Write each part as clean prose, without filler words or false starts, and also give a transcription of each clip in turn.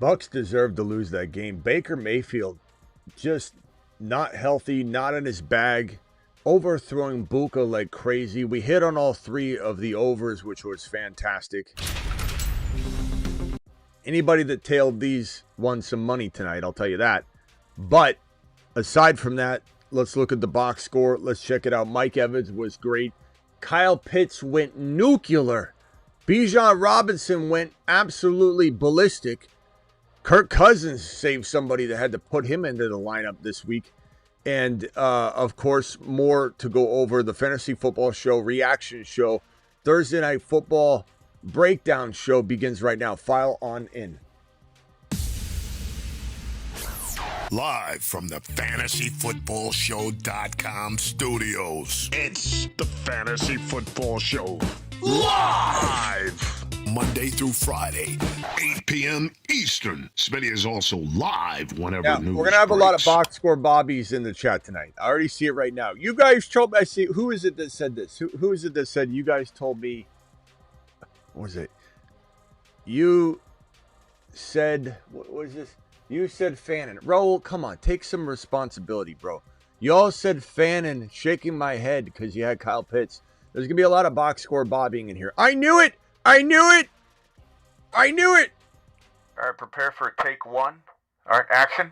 Bucs deserved to lose that game. Baker Mayfield just not healthy, not in his bag, overthrowing Buka like crazy. We hit on all three of the overs, which was fantastic. Anybody that tailed these won some money tonight, I'll tell you that. But aside from that, let's look at the box score. Let's check it out. Mike Evans was great. Kyle Pitts went nuclear. Bijan Robinson went absolutely ballistic. Kirk Cousins saved somebody that had to put him into the lineup this week. And, of course, more to go over. The Fantasy Football Show, reaction show, Thursday Night Football breakdown show begins right now. File on in. Live from the FantasyFootballShow.com studios. It's the Fantasy Football Show. Live! Monday through Friday, 8 p.m. Eastern. Smitty is also live whenever news we're going to have breaks. a lot of box score bobbies in the chat tonight. I already see it right now. You guys told me, I see, who is it that said this? Who is it that said, you guys told me, what was it? You said, what was this? You said Fannin. Raul, come on, take some responsibility, bro. Y'all said Fannin, shaking my head because you had Kyle Pitts. There's going to be a lot of box score bobbing in here. I knew it! I knew it! I knew it! All right, prepare for take one. All right, action.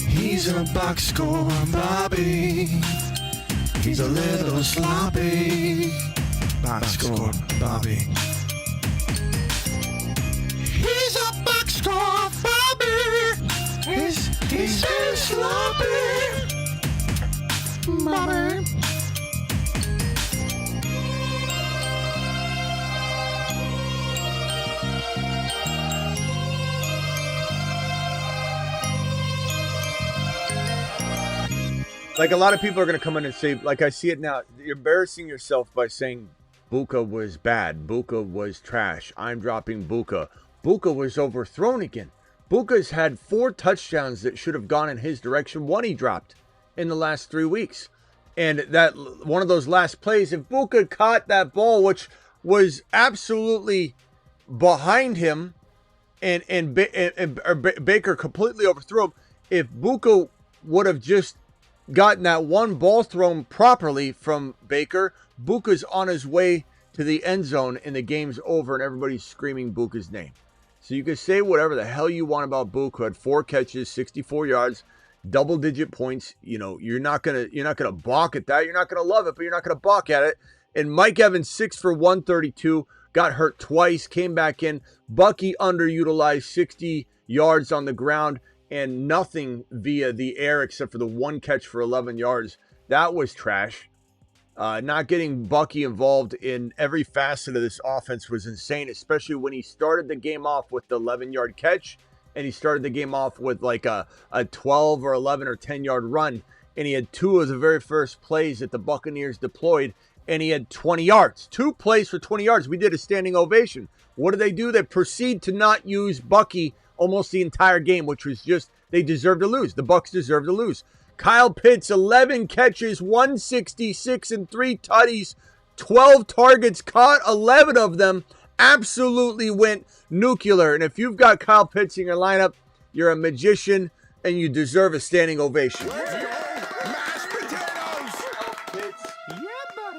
He's a box score Bobby. He's a little sloppy. Box score Bobby. He's a box score Bobby. He's very sloppy. Bobby. Like, a lot of people are going to come in and say, like I see it now, you're embarrassing yourself by saying Buka was bad. Buka was trash. I'm dropping Buka. Buka was overthrown again. Buka's had 4 touchdowns that should have gone in his direction. 1 he dropped in the last 3 weeks. And that one of those last plays, if Buka caught that ball, which was absolutely behind him, and Baker completely overthrew him, if Buka would have just gotten that one ball thrown properly from Baker, Buka's on his way to the end zone and the game's over and everybody's screaming Buka's name. So you can say whatever the hell you want about Buka. Had 4 catches, 64 yards, double-digit points. You know, you're not gonna balk at that. You're not gonna love it, but you're not gonna balk at it. And Mike Evans, 6 for 132, got hurt twice, came back in. Bucky underutilized, 60 yards on the ground and nothing via the air except for the 1 catch for 11 yards. That was trash. Not getting Bucky involved in every facet of this offense was insane, especially when he started the game off with the 11-yard catch and he started the game off with like a 12 or 11 or 10-yard run, and he had 2 of the very first plays that the Buccaneers deployed, and he had 20 yards. 2 plays for 20 yards. We did a standing ovation. What do? They proceed to not use Bucky almost the entire game, which was just, they deserve to lose. The Bucs deserve to lose. Kyle Pitts, 11 catches, 166 and 3 tutties, 12 targets, caught 11 of them, absolutely went nuclear. And if you've got Kyle Pitts in your lineup, you're a magician and you deserve a standing ovation. Mashed potatoes! Pitts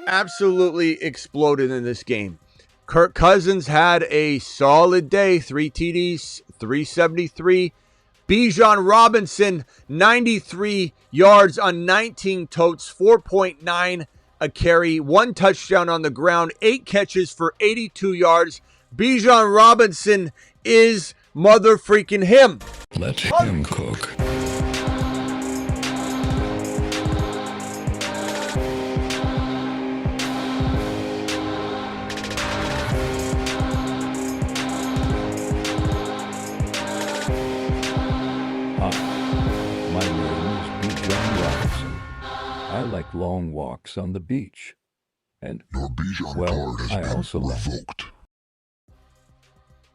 absolutely exploded in this game. Kirk Cousins had a solid day, 3 TDs, 373. Bijan Robinson, 93 yards on 19 totes, 4.9 a carry, 1 touchdown on the ground, 8 catches for 82 yards. Bijan Robinson is mother freaking him. Let him cook. My name is Bijan Robinson. I like long walks on the beach. And, Your Bijan well, card I has also been like... revoked.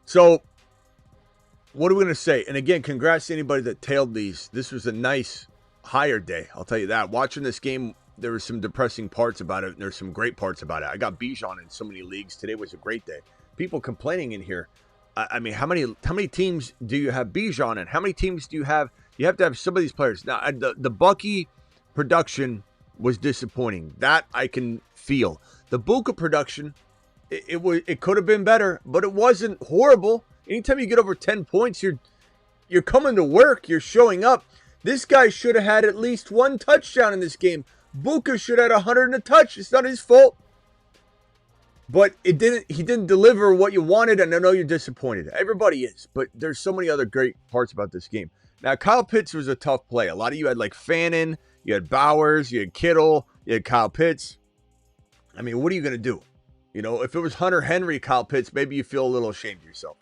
So, what are we going to say? And again, congrats to anybody that tailed these. This was a nice, higher day. I'll tell you that. Watching this game, there were some depressing parts about it, and there's some great parts about it. I got Bijan in so many leagues. Today was a great day. People complaining in here. I mean, how many teams do you have Bijan in? How many teams do you have? You have to have some of these players. Now, the Bucky production was disappointing. That I can feel. The Buka production, it could have been better, but it wasn't horrible. Anytime you get over 10 points, you're coming to work. You're showing up. This guy should have had at least 1 touchdown in this game. Buka should have had 100 and a touch. It's not his fault. But he didn't deliver what you wanted, and I know you're disappointed. Everybody is, but there's so many other great parts about this game. Now, Kyle Pitts was a tough play. A lot of you had like Fannin, you had Bowers, you had Kittle, you had Kyle Pitts. I mean, what are you going to do? You know, if it was Hunter Henry, Kyle Pitts, maybe you feel a little ashamed of yourself.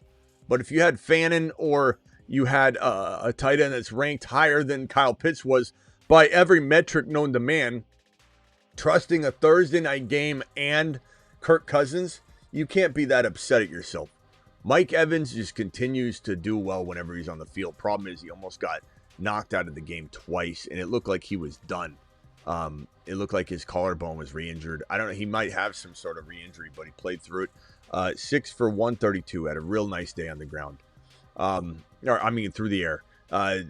But if you had Fannin or you had a tight end that's ranked higher than Kyle Pitts was by every metric known to man, trusting a Thursday night game and Kirk Cousins, you can't be that upset at yourself. Mike Evans just continues to do well whenever he's on the field. Problem is he almost got knocked out of the game twice, and it looked like he was done. It looked like his collarbone was re-injured. I don't know. He might have some sort of re-injury, but he played through it. 6 for 132. Had a real nice day on the ground. Through the air.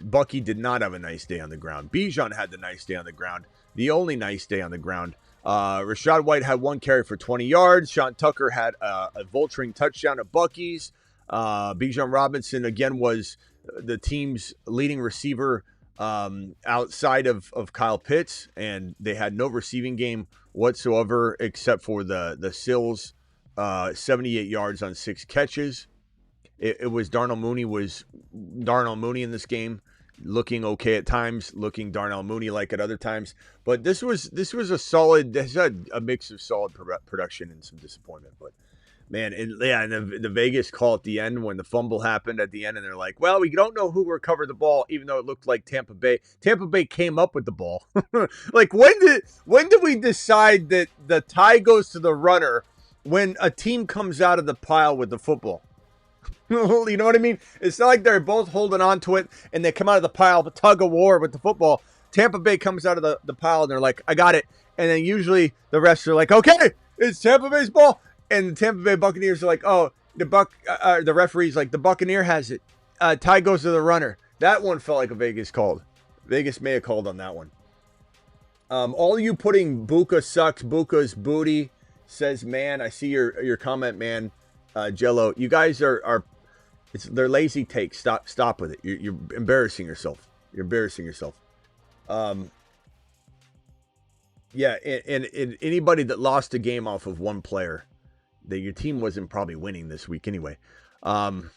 Bucky did not have a nice day on the ground. Bijan had the nice day on the ground. The only nice day on the ground. Rachaad White had 1 carry for 20 yards. Sean Tucker had a vulturing touchdown at Bucky's. Bijan Robinson, again, was the team's leading receiver outside of Kyle Pitts, and they had no receiving game whatsoever except for the Sills, 78 yards on 6 catches. It was Darnell Mooney in this game, looking okay at times, looking Darnell Mooney-like at other times. But this was a solid. This had a mix of solid production and some disappointment. But man, and the Vegas call at the end when the fumble happened at the end, and they're like, "Well, we don't know who recovered the ball," even though it looked like Tampa Bay. Tampa Bay came up with the ball. Like when did we decide that the tie goes to the runner when a team comes out of the pile with the football? You know what I mean? It's not like they're both holding on to it and they come out of the pile, the tug of war with the football. Tampa Bay comes out of the pile and they're like, "I got it." And then usually the refs are like, "Okay, it's Tampa Bay's ball." And the Tampa Bay Buccaneers are like, "Oh, the referee's like, the Buccaneer has it. Tie goes to the runner." That one felt like a Vegas called. Vegas may have called on that one. All you putting Buka sucks, Buka's booty, says man. I see your comment, man. Jello, you guys are they're lazy takes. Stop with it. You're embarrassing yourself. You're embarrassing yourself. Yeah, and anybody that lost a game off of one player, that your team wasn't probably winning this week anyway. Man,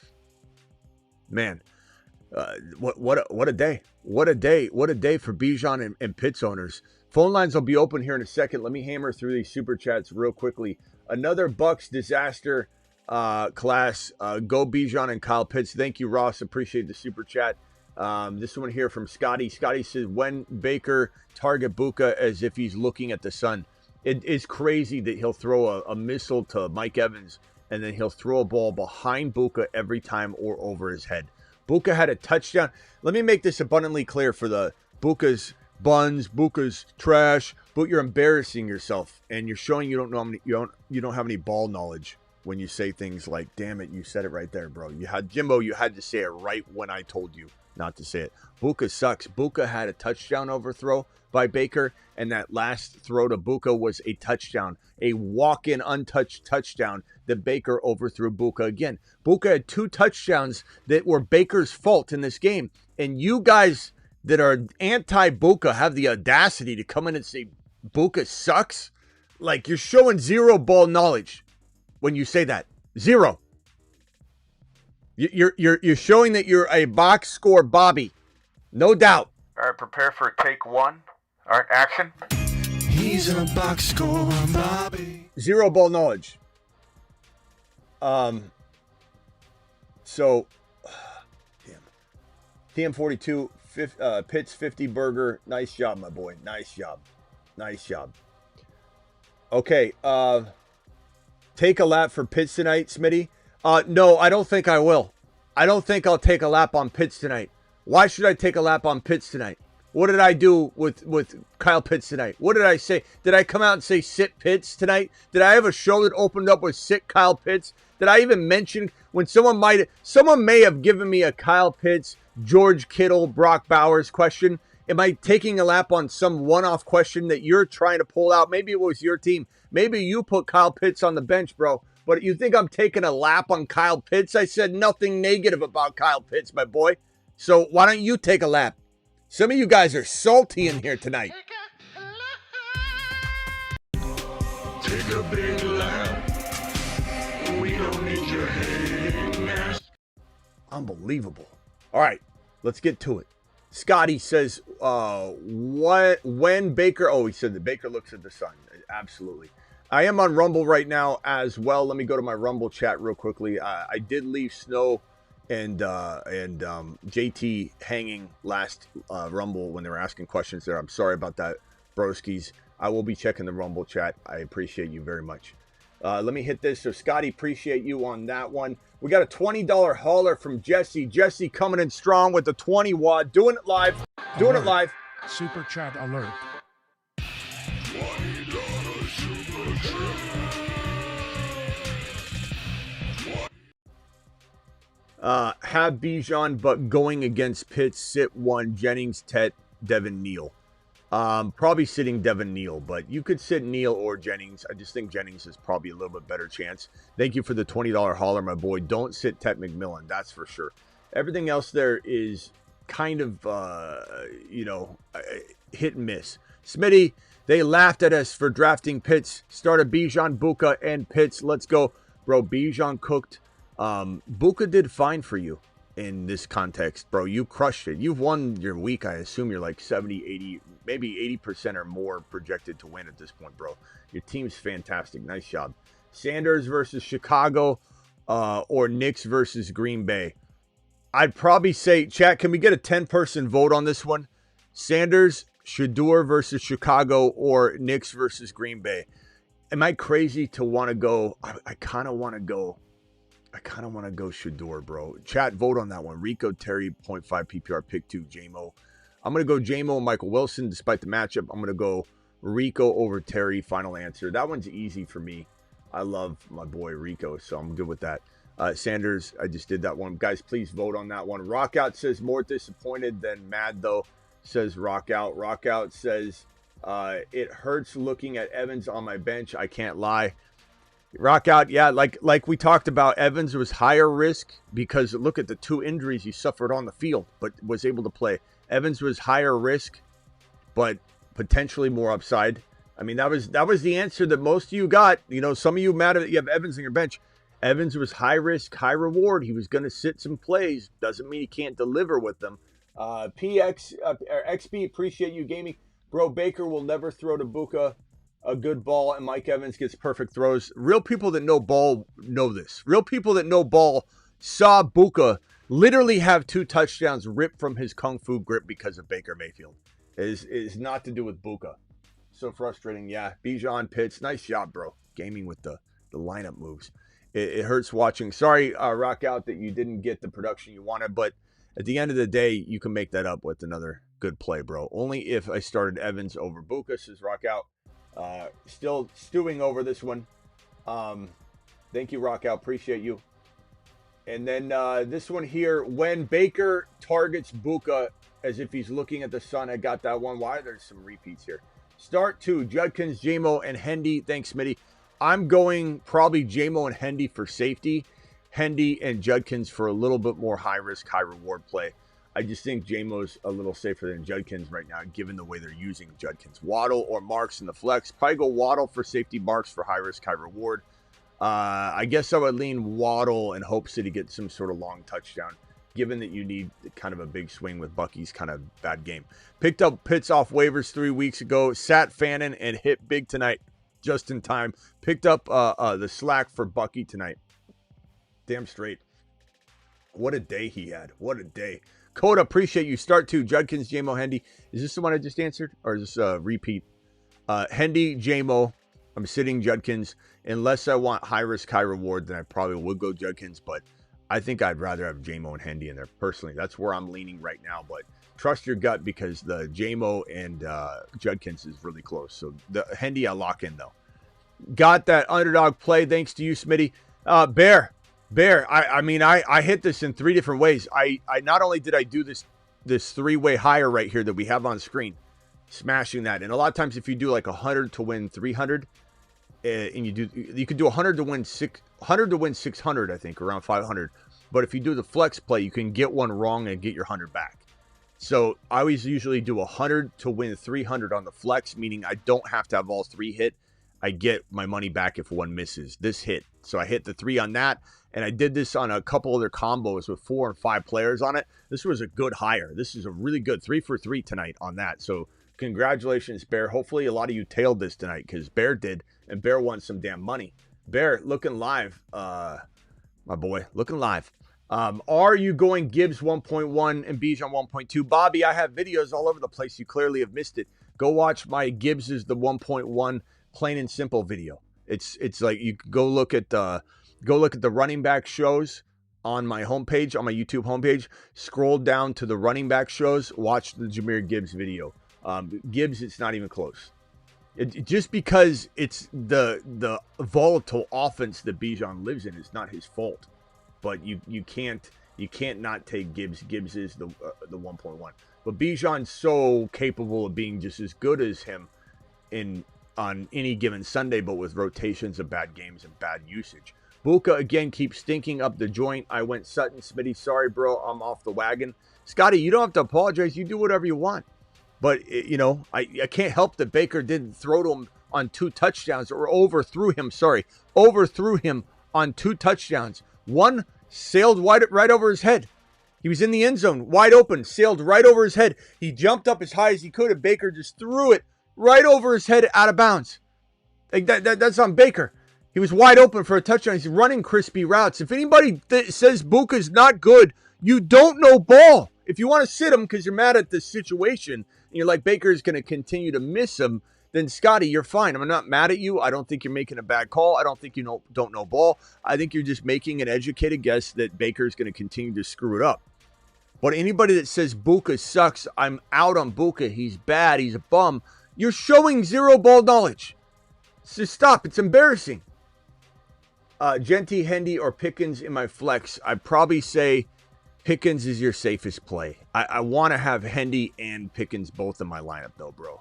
what a day. What a day. What a day for Bijan and Pitts owners. Phone lines will be open here in a second. Let me hammer through these super chats real quickly. Another Bucks disaster class. Go Bijan and Kyle Pitts. Thank you, Ross. Appreciate the super chat. This one here from Scotty. Scotty says, when Baker target Buka as if he's looking at the sun. It is crazy that he'll throw a missile to Mike Evans and then he'll throw a ball behind Buka every time or over his head. Buka had a touchdown. Let me make this abundantly clear for the Buka's buns, Buka's trash, but you're embarrassing yourself and you're showing you don't have any ball knowledge when you say things like, "Damn it, you said it right there, bro. You had to say it right when I told you not to say it." Buka sucks. Buka had a touchdown overthrow by Baker, and that last throw to Buka was a touchdown, a walk-in untouched touchdown that Baker overthrew Buka again. Buka had 2 touchdowns that were Baker's fault in this game, and you guys that are anti-Buka have the audacity to come in and say Buka sucks? Like, you're showing zero ball knowledge when you say that. Zero. You're showing that you're a box score Bobby. No doubt. All right, prepare for take 1. All right, action. He's a box score Bobby. Zero ball knowledge. So, damn. TM42, Pitts 50 burger. Nice job, my boy. Nice job. Nice job. Okay, take a lap for Pitts tonight, Smitty? No, I don't think I will. I don't think I'll take a lap on Pitts tonight. Why should I take a lap on Pitts tonight? What did I do with Kyle Pitts tonight? What did I say? Did I come out and say sit Pitts tonight? Did I have a show that opened up with sit Kyle Pitts? Did I even mention when someone may have given me a Kyle Pitts, George Kittle, Brock Bowers question? Am I taking a lap on some one-off question that you're trying to pull out? Maybe it was your team. Maybe you put Kyle Pitts on the bench, bro. But you think I'm taking a lap on Kyle Pitts? I said nothing negative about Kyle Pitts, my boy. So why don't you take a lap? Some of you guys are salty in here tonight. Take a big lap. We don't need your hate. Unbelievable. All right, let's get to it. Scotty says, when Baker, he said that Baker looks at the sun. Absolutely. I am on Rumble right now as well. Let me go to my Rumble chat real quickly. I did leave Snow and JT hanging last Rumble when they were asking questions there. I'm sorry about that, broskies. I will be checking the Rumble chat. I appreciate you very much. Let me hit this. So, Scotty, appreciate you on that one. We got a $20 hauler from Jesse. Jesse coming in strong with the 20 watt. Doing it live. Doing it live. Super chat alert. Have Bijan, but going against Pitts, sit one, Jennings, Tet, Devin Neal. Probably sitting Devin Neal, but you could sit Neal or Jennings. I just think Jennings is probably a little bit better chance. Thank you for the $20 hauler, my boy. Don't sit Tet McMillan, that's for sure. Everything else there is kind of, hit and miss. Smitty, they laughed at us for drafting Pitts. Started Bijan, Buka, and Pitts. Let's go. Bro, Bijan cooked. Buka did fine for you in this context, bro. You crushed it. You've won your week. I assume you're like 70, 80, maybe 80% or more projected to win at this point, bro. Your team's fantastic. Nice job. Sanders versus Chicago or Knicks versus Green Bay. I'd probably say, chat, can we get a 10-person vote on this one? Sanders, Shador versus Chicago or Knicks versus Green Bay. Am I crazy to want to go? I kind of want to go Shador, bro. Chat, vote on that one. Rico, Terry, 0.5 PPR, pick 2, JMO. I'm going to go JMO and Michael Wilson despite the matchup. I'm going to go Rico over Terry, final answer. That one's easy for me. I love my boy Rico, so I'm good with that. Sanders, I just did that one. Guys, please vote on that one. Rockout says more disappointed than mad, though, says Rockout. Rockout says, it hurts looking at Evans on my bench. I can't lie. Rockout, yeah, like we talked about, Evans was higher risk because look at the 2 injuries he suffered on the field, but was able to play. Evans was higher risk, but potentially more upside. I mean, that was the answer that most of you got. You know, some of you mad that you have Evans on your bench. Evans was high risk, high reward. He was going to sit some plays. Doesn't mean he can't deliver with them. XB, appreciate you gaming. Bro, Baker will never throw to Buka a good ball, and Mike Evans gets perfect throws. Real people that know ball know this. Real people that know ball saw Buka literally have 2 touchdowns ripped from his kung fu grip because of Baker Mayfield. It is not to do with Buka. So frustrating. Yeah, Bijan, Pitts, nice job, bro. Gaming with the lineup moves. It hurts watching. Sorry, Rock Out, that you didn't get the production you wanted, but at the end of the day, you can make that up with another good play, bro. Only if I started Evans over Buka, says Rock Out. Still stewing over this one. Thank you, Rock Out. Appreciate you. And then this one here, when Baker targets Buka as if he's looking at the sun. I got that one. Why? There's some repeats here. Start 2, Judkins, JMO, and Hendy. Thanks, Smitty. I'm going probably JMO and Hendy for safety. Hendy and Judkins for a little bit more high-risk, high-reward play. I just think JMO's a little safer than Judkins right now, given the way they're using Judkins. Waddle or Marks in the flex. Probably go Waddle for safety, Marks for high-risk, high-reward. I guess I would lean Waddle and hope City gets some sort of long touchdown, given that you need kind of a big swing with Bucky's kind of bad game. Picked up Pitts off waivers 3 weeks ago. Sat Fannin and hit big tonight, just in time. Picked up the slack for Bucky tonight. Damn straight. What a day he had. What a day. Coda, appreciate you. Start 2, Judkins, JMO, Hendy. Is this the one I just answered? Or is this a repeat? Hendy, JMO. I'm sitting Judkins. Unless I want high risk, high reward, then I probably would go Judkins. But I think I'd rather have JMO and Hendy in there. Personally, that's where I'm leaning right now. But trust your gut, because the JMO and Judkins is really close. So the Hendy I lock in, though. Got that underdog play. Thanks to you, Smitty. Bear. I mean, I hit this in 3 different ways. I not only did I do this 3-way higher right here that we have on screen, smashing that. And a lot of times if you do like 100 to win 300, and you could do 100 to win 600, I think, around 500. But if you do the flex play, you can get one wrong and get your 100 back. So I always usually do 100 to win 300 on the flex, meaning I don't have to have all 3 hit. I get my money back if one misses. This hit. So I hit the 3 on that. And I did this on a couple other combos with 4 and 5 players on it. This was a good hire. This is a really good 3 for 3 tonight on that. So congratulations, Bear. Hopefully a lot of you tailed this tonight because Bear did. And Bear won some damn money. Bear, looking live. My boy, looking live. Are you going Gibbs 1.1 and Bijan 1.2? Bobby, I have videos all over the place. You clearly have missed it. Go watch my Gibbs is the 1.1 plain and simple video. It's like you go look at the running back shows on my homepage, on my YouTube homepage. Scroll down to the running back shows. Watch the Jahmyr Gibbs video. Gibbs, it's not even close. Just because it's the volatile offense that Bijan lives in, it's not his fault. But you can't not take Gibbs. Gibbs is the 1.1. But Bijan's so capable of being just as good as him on any given Sunday, but with rotations of bad games and bad usage. Buka again keeps stinking up the joint. I went Sutton. Smitty, sorry, bro. I'm off the wagon. Scotty, you don't have to apologize. You do whatever you want. But, you know, I can't help that Baker didn't throw to him on 2 touchdowns or overthrew him on 2 touchdowns. One sailed right over his head. He was in the end zone, wide open, sailed right over his head. He jumped up as high as he could, and Baker just threw it right over his head out of bounds. Like that's on Baker. He was wide open for a touchdown. He's running crispy routes. If anybody says Buka's not good, you don't know ball. If you want to sit him because you're mad at this situation, and you're like, Baker's going to continue to miss him, then Scotty, you're fine. I'm not mad at you. I don't think you're making a bad call. I don't think you don't know ball. I think you're just making an educated guess that Baker's going to continue to screw it up. But anybody that says Buka sucks, I'm out on Buka. He's bad. He's a bum. You're showing zero ball knowledge. So stop. It's embarrassing. Genty, Hendy, or Pickens in my flex. I'd probably say Pickens is your safest play. I want to have Hendy and Pickens both in my lineup, though, bro.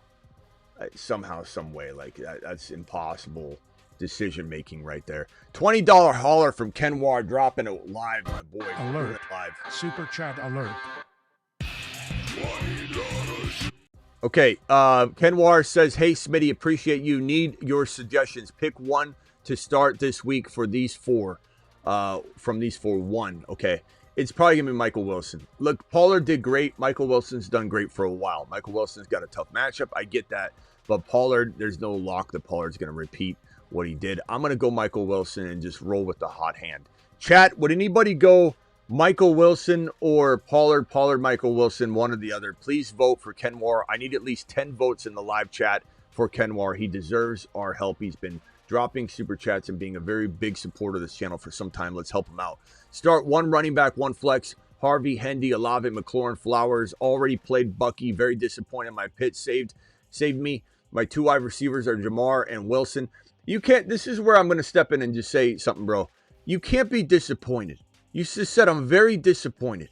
Somehow, some way. Like, that's impossible decision-making right there. $20 hauler from Kenwar dropping it live, my boy. Alert. Live. Super chat alert. Okay, Kenwar says, hey, Smitty, appreciate you. Need your suggestions. Pick one to start this week for these 4. From these 4, 1. Okay. It's probably going to be Michael Wilson. Look, Pollard did great. Michael Wilson's done great for a while. Michael Wilson's got a tough matchup. I get that. But Pollard, there's no lock that Pollard's going to repeat what he did. I'm going to go Michael Wilson and just roll with the hot hand. Chat, would anybody go Michael Wilson or Pollard? Pollard, Michael Wilson, one or the other. Please vote for Kenwar. I need at least 10 votes in the live chat for Kenwar. He deserves our help. He's been dropping super chats and being a very big supporter of this channel for some time. Let's help him out. Start 1 running back, 1 flex. Harvey, Hendy, Olave, McLaurin, Flowers. Already played Bucky. Very disappointed. My pit saved me. My 2 wide receivers are Jamar and Wilson. You can't. This is where I'm going to step in and just say something, bro. You can't be disappointed. You just said I'm very disappointed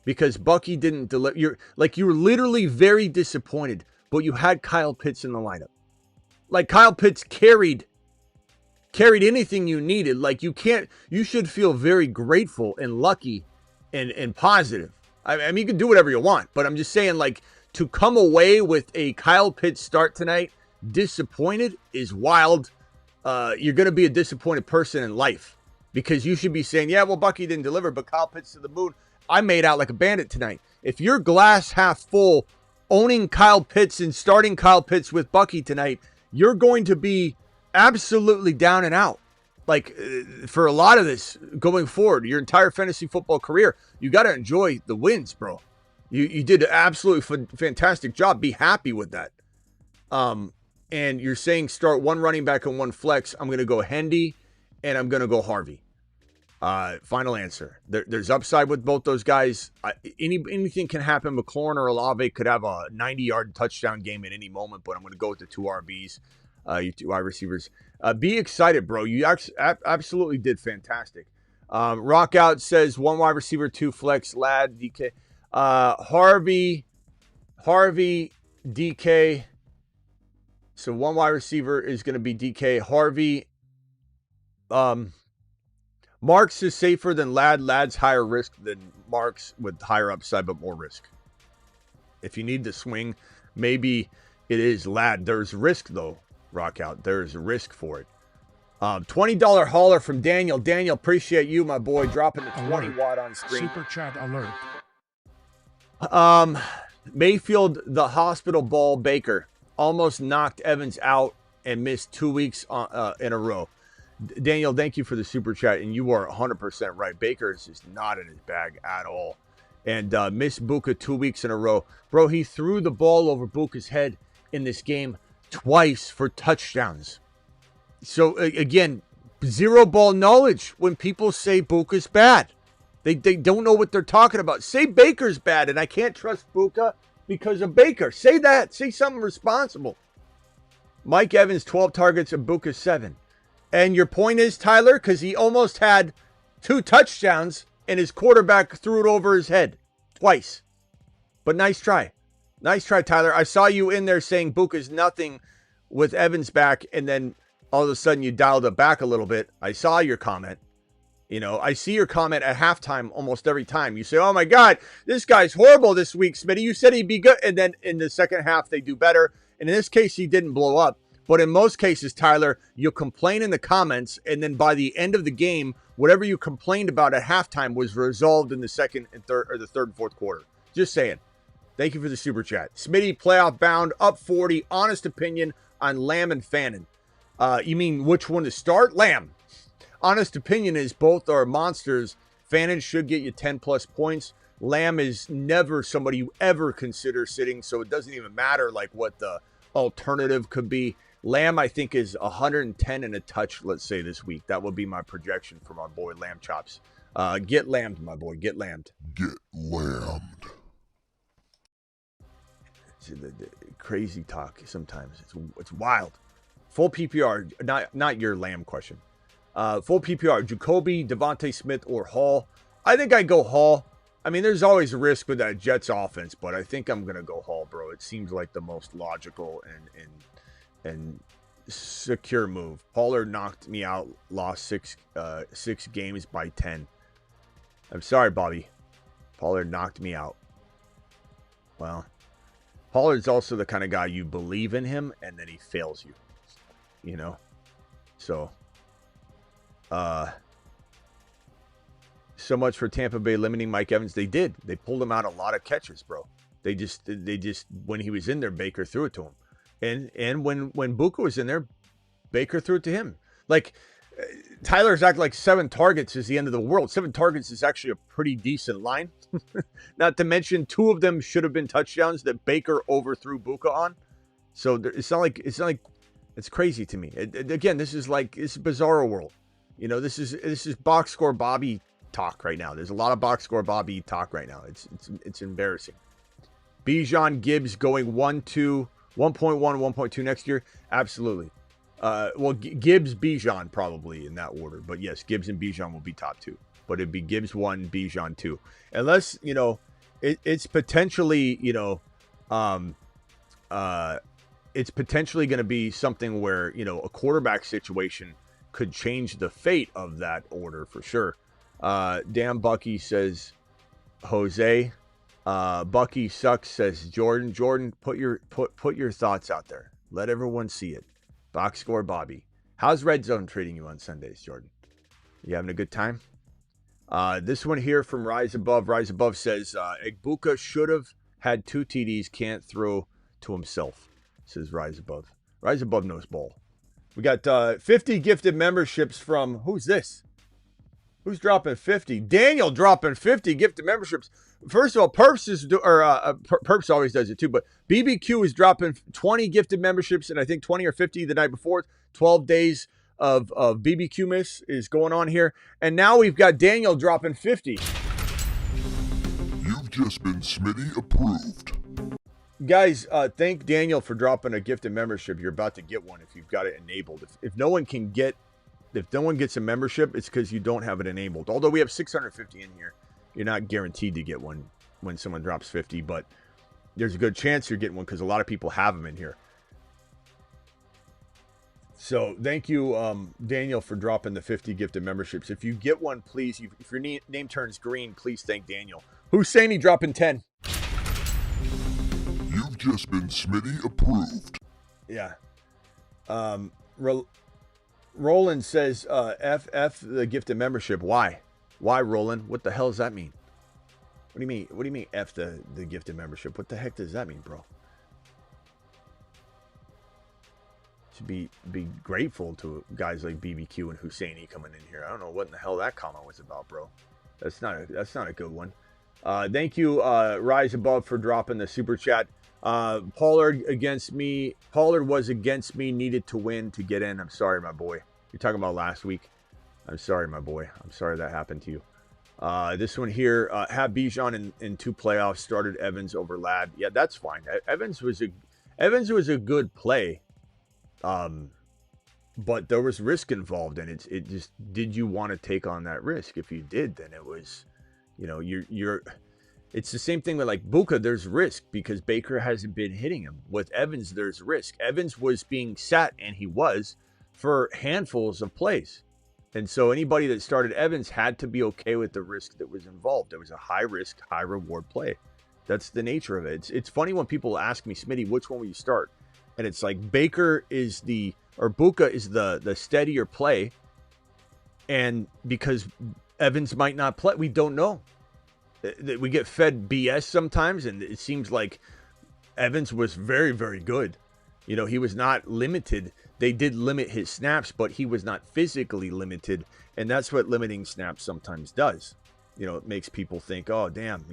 because Bucky didn't deliver. You were literally very disappointed, but you had Kyle Pitts in the lineup. Like Kyle Pitts carried anything you needed. Like you should feel very grateful and lucky and positive. I mean, you can do whatever you want, but I'm just saying, like, to come away with a Kyle Pitts start tonight disappointed is wild. You're going to be a disappointed person in life because you should be saying, yeah, well, Bucky didn't deliver, but Kyle Pitts to the moon. I made out like a bandit tonight. If you're glass half full, owning Kyle Pitts and starting Kyle Pitts with Bucky tonight, you're going to be absolutely down and out. Like, for a lot of this going forward, your entire fantasy football career, you got to enjoy the wins, bro. You did an absolutely fantastic job. Be happy with that. And you're saying start 1 running back and 1 flex. I'm going to go Hendy and I'm going to go Harvey. Final answer. There's upside with both those guys. Anything can happen. McLaurin or Olave could have a 90-yard touchdown game at any moment, but I'm going to go with the 2 RBs. You two wide receivers. Be excited, bro. You absolutely did fantastic. Rockout says 1 wide receiver, 2 flex, Lad, DK. Harvey, DK. So 1 wide receiver is going to be DK. Harvey. Marks is safer than Lad. Lad's higher risk than Marks with higher upside but more risk. If you need the swing, maybe it is Lad. There's risk, though, Rockout. There's risk for it. $20 hauler from Daniel. Daniel, appreciate you, my boy, dropping the 20 watt on screen. Super chat alert. Mayfield, the hospital ball Baker, almost knocked Evans out and missed 2 weeks in a row. Daniel, thank you for the super chat, and you are 100% right. Baker is just not in his bag at all. And missed Buka 2 weeks in a row. Bro, he threw the ball over Buka's head in this game twice for touchdowns. So, again, zero ball knowledge when people say Buka's bad. They don't know what they're talking about. Say Baker's bad, and I can't trust Buka because of Baker. Say that. Say something responsible. Mike Evans, 12 targets, and Buka 7. And your point is, Tyler, because he almost had 2 touchdowns, and his quarterback threw it over his head twice. But nice try. Nice try, Tyler. I saw you in there saying Buka's nothing with Evans back, and then all of a sudden you dialed it back a little bit. I saw your comment. You know, I see your comment at halftime almost every time. You say, oh my God, this guy's horrible this week, Smitty. You said he'd be good. And then in the second half, they do better. And in this case, he didn't blow up. But in most cases, Tyler, you'll complain in the comments. And then by the end of the game, whatever you complained about at halftime was resolved in the second and third, or the third and fourth quarter. Just saying. Thank you for the super chat. Smitty, playoff bound, up 40. Honest opinion on Lamb and Fannin. You mean which one to start? Lamb. Honest opinion is both are monsters. Fannin should get you 10-plus points. Lamb is never somebody you ever consider sitting, so it doesn't even matter like what the alternative could be. Lamb, I think, is 110 and a touch, let's say, this week. That would be my projection for my boy Lamb Chops. Get lambed, my boy. Get lambed. Get lambed. The crazy talk sometimes. It's wild. Full PPR, not your Lamb question. Full PPR, Jacoby, Devontae Smith, or Hall. I think I go Hall. I mean, there's always a risk with that Jets offense, but I think I'm going to go Hall, bro. It seems like the most logical and secure move. Pollard knocked me out, lost six games by 10. I'm sorry, Bobby. Pollard knocked me out. Well, Pollard's also the kind of guy you believe in him, and then he fails you. You know? So, so much for Tampa Bay limiting Mike Evans. They did. They pulled him out a lot of catches, bro. They just when he was in there, Baker threw it to him. And when Buka was in there, Baker threw it to him. Like, Tyler's acting like 7 targets is the end of the world. 7 targets is actually a pretty decent line. Not to mention 2 of them should have been touchdowns that Baker overthrew Buka on. So it's not like it's crazy to me. Again, this is bizarro world. You know, this is box score Bobby talk right now. There's a lot of box score Bobby talk right now. It's embarrassing. Bijan Gibbs going 1.2, 1.2 next year. Absolutely. Well, Gibbs, Bijan probably in that order. But yes, Gibbs and Bijan will be top 2. But it'd be Gibbs 1, Bijan 2. Unless, you know, it's potentially, you know, it's potentially going to be something where, you know, a quarterback situation could change the fate of that order for sure. Damn Bucky says Jose. Bucky sucks says Jordan. Jordan, put your thoughts out there. Let everyone see it. Box score Bobby. How's Red Zone treating you on Sundays, Jordan? You having a good time? This one here from Rise Above. Rise Above says Egbuka should have had 2 TDs, can't throw to himself, says Rise Above. Rise Above knows ball. We got 50 gifted memberships from, who's this? Who's dropping 50? Daniel dropping 50 gifted memberships. First of all, Perps always does it too, but BBQ is dropping 20 gifted memberships, and I think 20 or 50 the night before. 12 days of BBQ miss is going on here. And now we've got Daniel dropping 50. You've just been Smitty approved. Guys, thank Daniel for dropping a gifted membership. You're about to get one if you've got it enabled. If no one gets a membership, it's because you don't have it enabled. Although we have 650 in here, you're not guaranteed to get one when someone drops 50, but there's a good chance you're getting one because a lot of people have them in here. So thank you, Daniel, for dropping the 50 gifted memberships. If you get one, please, if your name turns green, please thank Daniel. Husseini dropping 10. You've just been Smitty approved. Yeah. Roland says, F the gifted membership. Why? Why, Roland? What the hell does that mean? What do you mean? What do you mean F the gifted membership? What the heck does that mean, bro? Should be grateful to guys like BBQ and Husseini coming in here. I don't know what in the hell that comment was about, bro. That's not a good one. Thank you, Rise Above, for dropping the super chat. Pollard was against me, needed to win to get in. I'm sorry, my boy. You're talking about last week. I'm sorry, my boy. I'm sorry that happened to you. This one here, have Bijan in 2 playoffs, started Evans over Ladd. Yeah, that's fine. Evans was a good play. But there was risk involved, and it just, did you want to take on that risk? If you did, then it was, it's the same thing with like Buka. There's risk because Baker hasn't been hitting him. With Evans, there's risk. Evans was being sat, and he was, for handfuls of plays. And so anybody that started Evans had to be okay with the risk that was involved. It was a high risk, high reward play. That's the nature of it. It's funny when people ask me, Smitty, which one will you start? And it's like Buka is the steadier play. And because Evans might not play, we don't know. We get fed BS sometimes, and it seems like Evans was very, very good. He was not limited. They did limit his snaps, but he was not physically limited. And that's what limiting snaps sometimes does. It makes people think, oh, damn,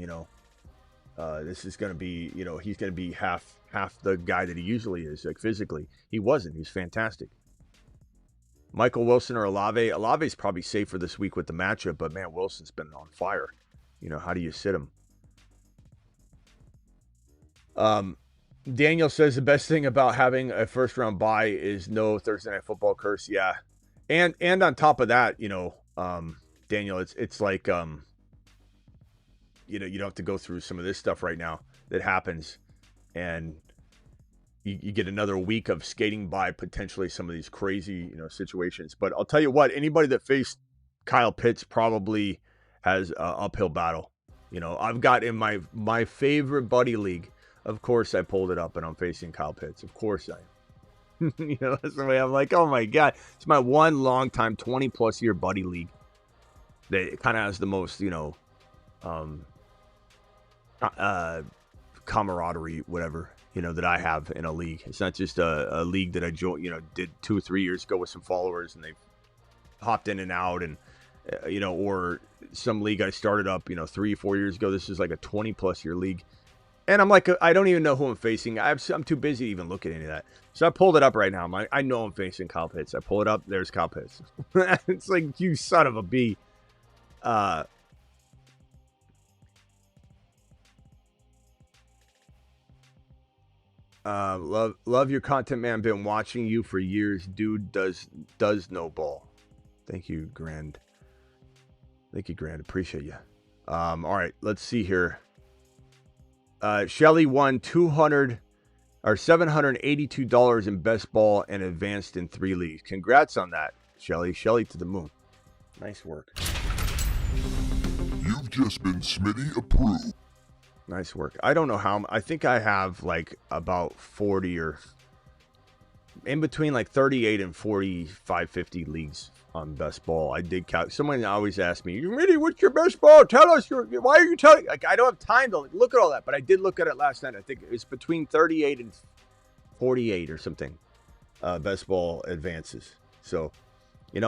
this is going to be, he's going to be half the guy that he usually is, like physically. He wasn't. He was fantastic. Michael Wilson or Olave. Olave's probably safer this week with the matchup, but man, Wilson's been on fire. How do you sit him? Daniel says the best thing about having a first round bye is no Thursday Night Football curse. Yeah. And on top of that, Daniel, it's like, you don't have to go through some of this stuff right now that happens. And you get another week of skating by potentially some of these crazy, situations. But I'll tell you what, anybody that faced Kyle Pitts probably has an uphill battle. I've got in my favorite buddy league, of course I pulled it up and I'm facing Kyle Pitts. Of course I am. That's the way I'm like, oh my God. It's my one long time, 20 plus year buddy league that kind of has the most, camaraderie, whatever, that I have in a league. It's not just a league that I joined, did 2 or 3 years ago with some followers and they hopped in and out, and or some league I started up, 3 or 4 years ago. This is like a 20 plus year league. And I'm like, I don't even know who I'm facing. I'm too busy to even look at any of that. So I pulled it up right now. I know I'm facing Kyle Pitts. I pull it up. There's Kyle Pitts. It's like, you son of a bee. Love your content, man. Been watching you for years. Dude does no ball. Thank you, Grand. Appreciate you. All right, let's see here. Shelly won $782 in best ball and advanced in 3 leagues. Congrats on that, Shelly. Shelly to the moon. Nice work. You've just been Smitty approved. Nice work. I don't know how. I think I have like about 40 or in between like 38 and 45, 50 leagues on best ball. I did count. Someone always asks me, Smitty, what's your best ball? Tell us. Why are you telling? Like, I don't have time to look at all that, but I did look at it last night. I think it's between 38 and 48 or something. Best ball advances. So, a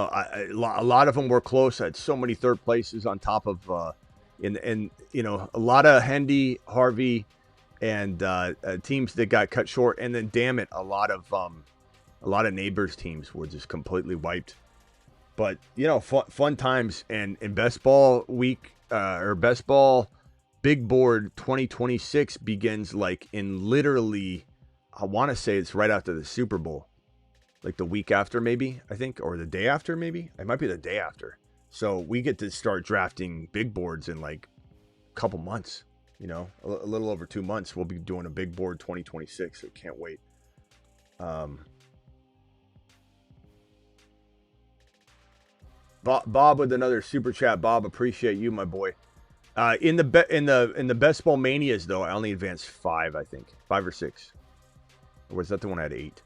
lot of them were close. I had so many third places on top of, a lot of Hendy, Harvey, and teams that got cut short. And then, damn it, a lot of neighbors teams were just completely wiped. But fun times. And in best ball week or best ball big board 2026 begins like in literally, I want to say it's right after the Super Bowl, like the week after maybe, I think, or the day after maybe. It might be the day after. So we get to start drafting big boards in like a couple months, you know, a little over 2 months. We'll be doing a big board 2026. So can't wait. Bob with another super chat. Bob, appreciate you, my boy. In the best ball manias though, I only advanced 5, I think 5 or 6. Or was that the one I had 8?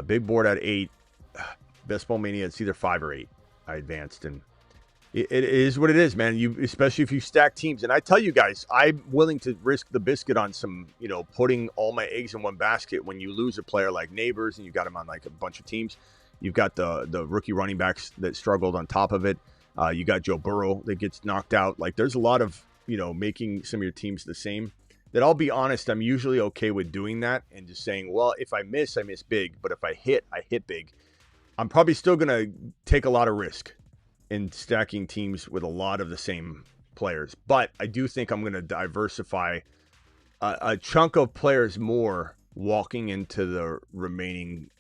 Big board at 8. Best ball mania, it's either 5 or 8. I advanced, and it is what it is, man. You, especially if you stack teams, and I tell you guys, I'm willing to risk the biscuit on some, you know, putting all my eggs in one basket. When you lose a player like Neighbors and you got him on like a bunch of teams, you've got the rookie running backs that struggled on top of it. You got Joe Burrow that gets knocked out. Like there's a lot of, you know, making some of your teams the same. That I'll be honest, I'm usually okay with doing that and just saying, well, if I miss big, but if I hit big. I'm probably still going to take a lot of risk in stacking teams with a lot of the same players. But I do think I'm going to diversify a chunk of players more walking into the remaining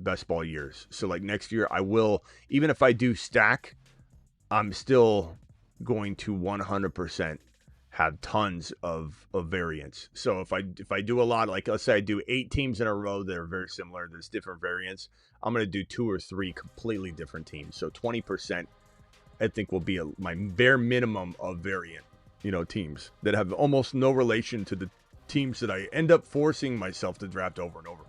best ball years. So like next year, I will, even if I do stack, I'm still going to 100% have tons of variance. So if I do a lot, like let's say I do 8 teams in a row that are very similar, there's different variants, I'm going to do 2 or 3 completely different teams. So 20% I think will be my bare minimum of variant, you know, teams that have almost no relation to the teams that I end up forcing myself to draft over and over.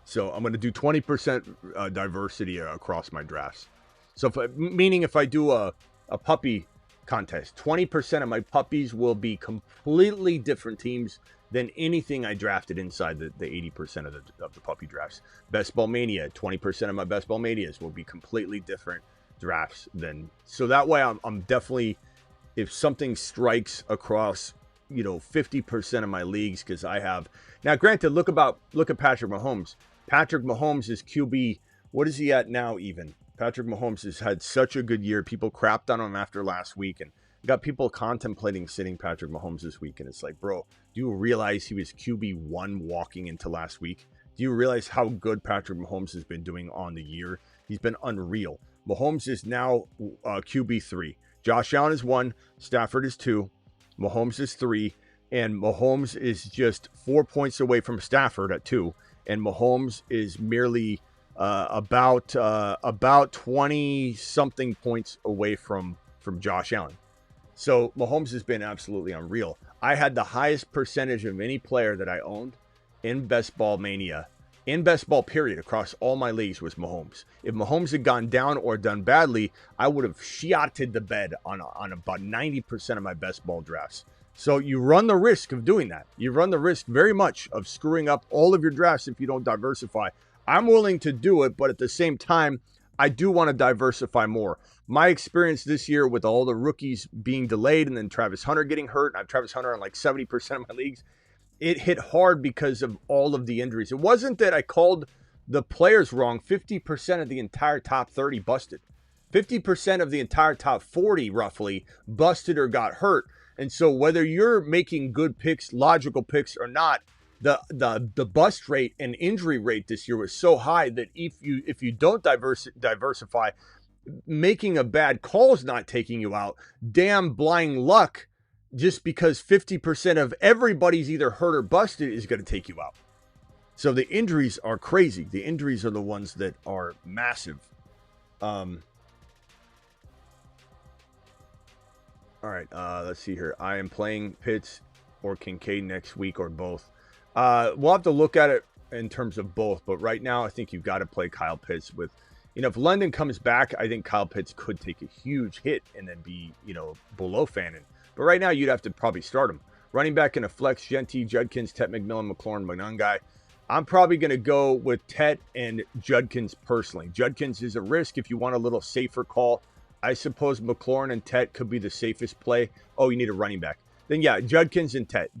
So I'm going to do 20% diversity across my drafts. So meaning if I do a puppy contest, 20% of my puppies will be completely different teams than anything I drafted inside the 80% of the puppy drafts. Best Ball Mania, 20% of my Best Ball Manias will be completely different drafts than. So that way I'm definitely, if something strikes across, you know, 50% of my leagues, because I have now, granted, look at Patrick Mahomes. Patrick Mahomes is QB. What is he at now even? Patrick Mahomes has had such a good year. People crapped on him after last week, and got people contemplating sitting Patrick Mahomes this week. And it's like, bro, do you realize he was QB1 walking into last week? Do you realize how good Patrick Mahomes has been doing on the year? He's been unreal. Mahomes is now QB3. Josh Allen is 1. Stafford is 2. Mahomes is 3. And Mahomes is just 4 points away from Stafford at 2. And Mahomes is merely about 20 something points away from Josh Allen. So Mahomes has been absolutely unreal. I had the highest percentage of any player that I owned in Best Ball Mania, in Best Ball period, across all my leagues, was Mahomes. If Mahomes had gone down or done badly, I would have shotted the bed on about 90% of my Best Ball drafts. So you run the risk of doing that. You run the risk very much of screwing up all of your drafts if you don't diversify. I'm willing to do it, but at the same time, I do want to diversify more. My experience this year with all the rookies being delayed and then Travis Hunter getting hurt, and I have Travis Hunter on like 70% of my leagues, it hit hard because of all of the injuries. It wasn't that I called the players wrong. 50% of the entire top 30 busted. 50% of the entire top 40 roughly busted or got hurt. And so whether you're making good picks, logical picks or not, the bust rate and injury rate this year was so high that if you don't diversify, making a bad call is not taking you out. Damn blind luck, just because 50% of everybody's either hurt or busted is going to take you out. So the injuries are crazy. The injuries are the ones that are massive. All right, let's see here. I am playing Pitts or Kincaid next week or both. We'll have to look at it in terms of both, but right now I think you've got to play Kyle Pitts with, you know, if London comes back, I think Kyle Pitts could take a huge hit and then be, you know, below Fannin. But right now you'd have to probably start him. Running back in a flex, Genty, Judkins, Tet McMillan, McLaurin, Magnungai. I'm probably going to go with Tet and Judkins personally. Judkins is a risk if you want a little safer call. I suppose McLaurin and Tet could be the safest play. Oh, you need a running back. Then yeah, Judkins and Tet.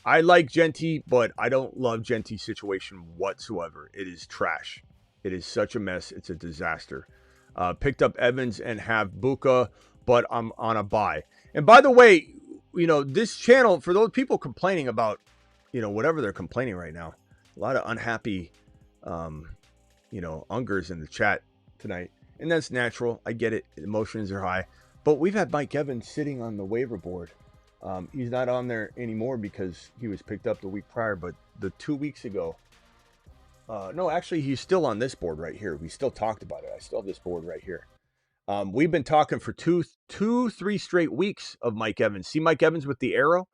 I like Genty, but I don't love Genty's situation whatsoever. It is trash. It is such a mess. It's a disaster. Picked up Evans and have Buka but I'm on a bye. And by the way, this channel, for those people complaining about, whatever they're complaining right now, a lot of unhappy, Ungers in the chat tonight. And that's natural. I get it. Emotions are high. But we've had Mike Evans sitting on the waiver board. He's not on there anymore because he was picked up the week prior. But the 2 weeks ago, no, actually, he's still on this board right here. We still talked about it. I still have this board right here. We've been talking for 3 straight weeks of Mike Evans. See Mike Evans with the arrow?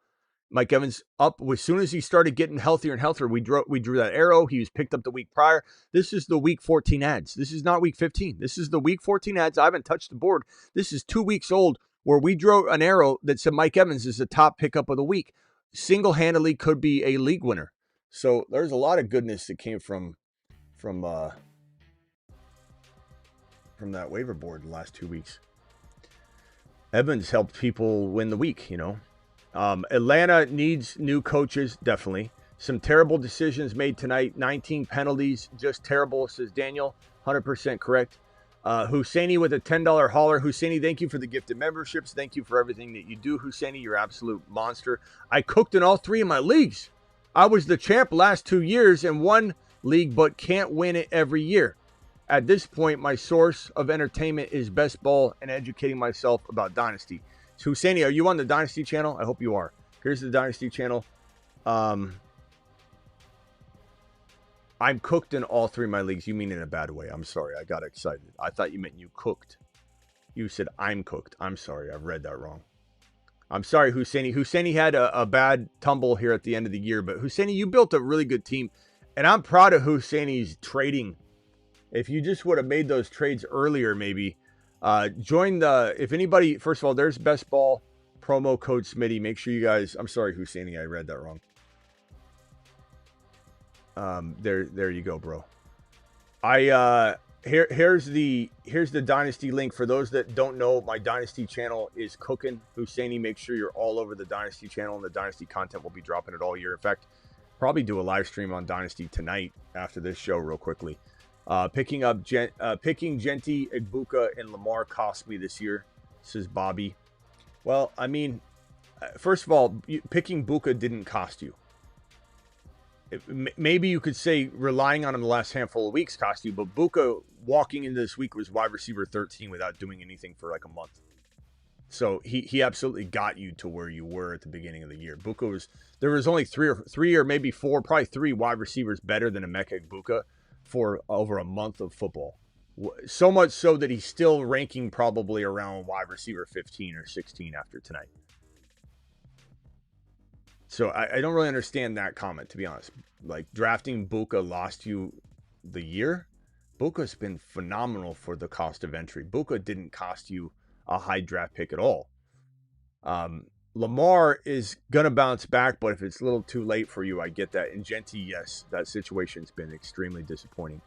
Mike Evans up as soon as he started getting healthier and healthier. We drew that arrow. He was picked up the week prior. This is the week 14 ads. This is not week 15. This is the week 14 ads. I haven't touched the board. This is 2 weeks old where we drew an arrow that said Mike Evans is the top pickup of the week. Single-handedly could be a league winner. So there's a lot of goodness that came from that waiver board in the last 2 weeks. Evans helped people win the week, Atlanta needs new coaches, definitely. Some terrible decisions made tonight. 19 penalties, just terrible, says Daniel. 100% correct. Husseini with a $10 hauler. Husseini, thank you for the gifted memberships. Thank you for everything that you do, Husseini. You're an absolute monster. I cooked in all 3 of my leagues. I was the champ last 2 years in one league, but can't win it every year. At this point, my source of entertainment is best ball and educating myself about Dynasty. So Husseini, are you on the Dynasty channel? I hope you are. Here's the Dynasty channel. I'm cooked in all 3 of my leagues. You mean in a bad way. I'm sorry. I got excited. I thought you meant you cooked. You said I'm cooked. I'm sorry. I've read that wrong. I'm sorry, Husseini. Husseini had a bad tumble here at the end of the year. But Husseini, you built a really good team. And I'm proud of Husseini's trading. If you just would have made those trades earlier, maybe. Join if anybody, first of all, there's Best Ball promo code Smitty. Make sure you guys, I'm sorry, Husseini, I read that wrong. There you go, bro. Here's the Dynasty link. For those that don't know, my Dynasty channel is cooking. Husseini, make sure you're all over the Dynasty channel, and the Dynasty content will be dropping it all year. In fact, probably do a live stream on Dynasty tonight after this show real quickly. Picking Genti, Igbuka, and Lamar cost me this year, says Bobby. Well, I mean, first of all, picking Buka didn't cost you. Maybe you could say relying on him the last handful of weeks cost you, but Buka walking into this week was wide receiver 13 without doing anything for like a month. So he absolutely got you to where you were at the beginning of the year. There was only three or maybe four, probably 3 wide receivers better than Emeka Igbuka for over a month of football. So much so that he's still ranking probably around wide receiver 15 or 16 after tonight. So I don't really understand that comment, to be honest. Like, drafting Buka lost you the year? Buka's been phenomenal for the cost of entry. Buka didn't cost you a high draft pick at all. Lamar is going to bounce back, but if it's a little too late for you, I get that. And Genti, yes, that situation's been extremely disappointing.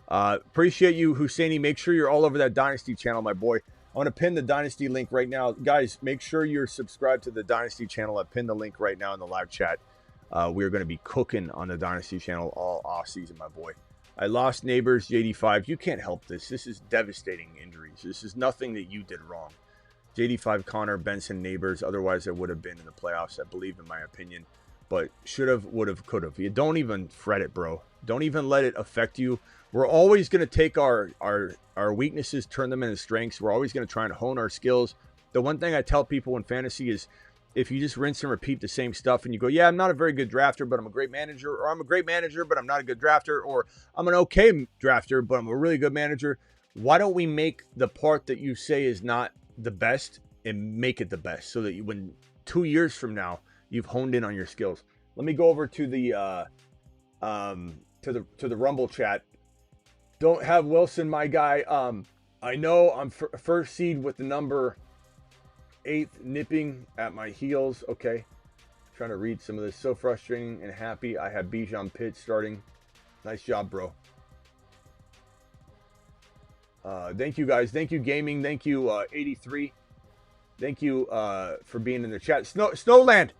Appreciate you, Husseini. Make sure you're all over that Dynasty channel, my boy. I want to pin the Dynasty link right now. Guys, make sure you're subscribed to the Dynasty channel. I pinned the link right now in the live chat. We're going to be cooking on the Dynasty channel all off season, my boy. I lost Neighbors, JD5. You can't help this. This is devastating injuries. This is nothing that you did wrong. JD5, Connor, Benson, Neighbors. Otherwise, I would have been in the playoffs, I believe, in my opinion. But should have, would have, could have. You don't even fret it, bro. Don't even let it affect you. We're always going to take our weaknesses, turn them into strengths. We're always going to try and hone our skills. The one thing I tell people in fantasy is if you just rinse and repeat the same stuff and you go, yeah, I'm not a very good drafter, but I'm a great manager, or I'm a great manager, but I'm not a good drafter, or I'm an okay drafter, but I'm a really good manager. Why don't we make the part that you say is not the best and make it the best so that you, when 2 years from now, you've honed in on your skills. Let me go over to the Rumble chat. Don't have Wilson, my guy. I know I'm first seed with the number 8 nipping at my heels. Okay. Trying to read some of this. So frustrating and happy. I have Bijan Pitt starting. Nice job, bro. Thank you, guys. Thank you, Gaming. Thank you, 83. Thank you for being in the chat. Snowland,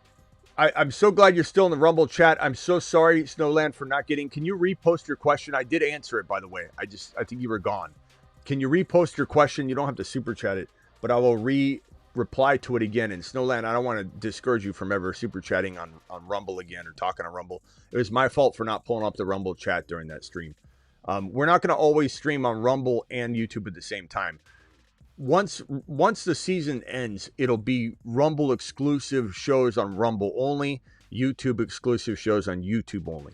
I'm so glad you're still in the Rumble chat. I'm so sorry, Snowland, for not getting. Can you repost your question? I did answer it, by the way. I think you were gone. Can you repost your question? You don't have to super chat it. but I will reply to it again. And Snowland, I don't want to discourage you from ever super chatting on Rumble again or talking on Rumble. It was my fault for not pulling up the Rumble chat during that stream. We're not going to always stream on Rumble and YouTube at the same time. Once the season ends, it'll be Rumble exclusive shows on Rumble only, YouTube exclusive shows on YouTube only.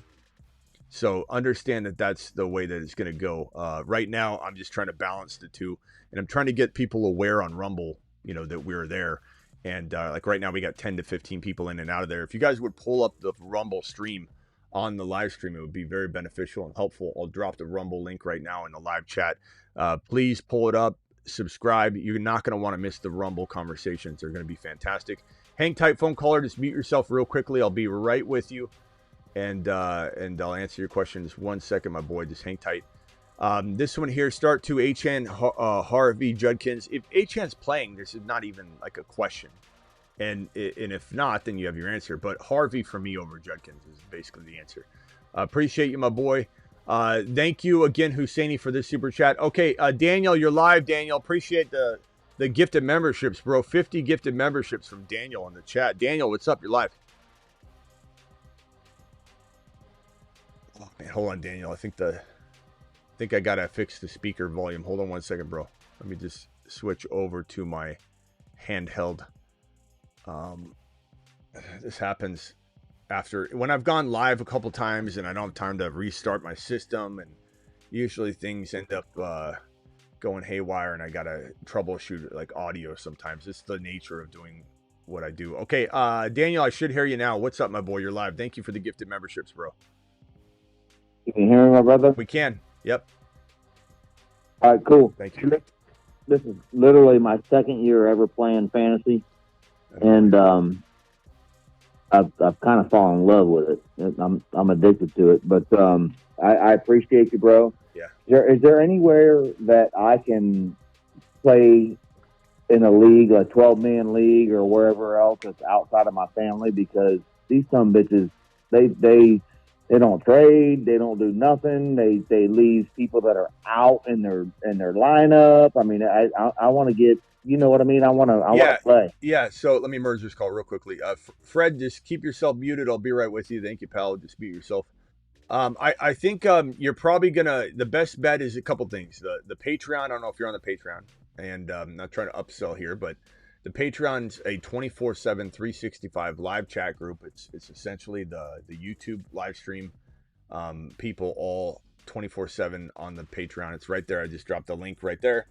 So understand that that's the way that it's going to go. Right now, I'm just trying to balance the two, and I'm trying to get people aware on Rumble, that we're there. And like right now, we got 10 to 15 people in and out of there. If you guys would pull up the Rumble stream on the live stream, it would be very beneficial and helpful. I'll drop the Rumble link right now in the live chat. Please pull it up, subscribe. You're not going to want to miss the Rumble conversations. They're going to be fantastic. Hang tight, phone caller. Just mute yourself real quickly. I'll be right with you. And I'll answer your questions. 1 second, my boy. Just hang tight. This one here, start to HN Harvey Judkins. If HN's playing, this is not even like a question. And if not, then you have your answer. But Harvey for me over Judkins is basically the answer. Appreciate you, my boy. Thank you again, Husseini, for this super chat. Okay, Daniel, you're live, Daniel. Appreciate the gifted memberships, bro. 50 gifted memberships from Daniel in the chat. Daniel, what's up? You're live. Oh, man, hold on, Daniel. I think I gotta fix the speaker volume. Hold on 1 second, bro. Let me just switch over to my handheld. This happens after when I've gone live a couple times and I don't have time to restart my system, and usually things end up going haywire and I gotta troubleshoot like audio sometimes. It's the nature of doing what I do. Okay, Daniel, I should hear you now. What's up, my boy? You're live. Thank you for the gifted memberships, bro. You can hear me, my brother? We can. Yep. All right, cool. Thank you. This is literally my second year ever playing fantasy, and I've kind of fallen in love with it. I'm addicted to it, but I appreciate you, bro. Yeah. Is there anywhere that I can play in a league, a 12-man league, or wherever else that's outside of my family? Because these some bitches, they don't trade. They don't do nothing. They leave people that are out in their lineup. I mean, I want to get, you know what I mean? I want to play. Yeah. So let me merge this call real quickly. Fred, just keep yourself muted. I'll be right with you. Thank you, pal. Just mute yourself. I think you're probably the best bet is a couple things. The Patreon. I don't know if you're on the Patreon, and I'm not trying to upsell here, but the Patreon's a 24/7, 365 live chat group. It's essentially the YouTube live stream people all 24/7 on the Patreon. It's right there. I just dropped the link right there.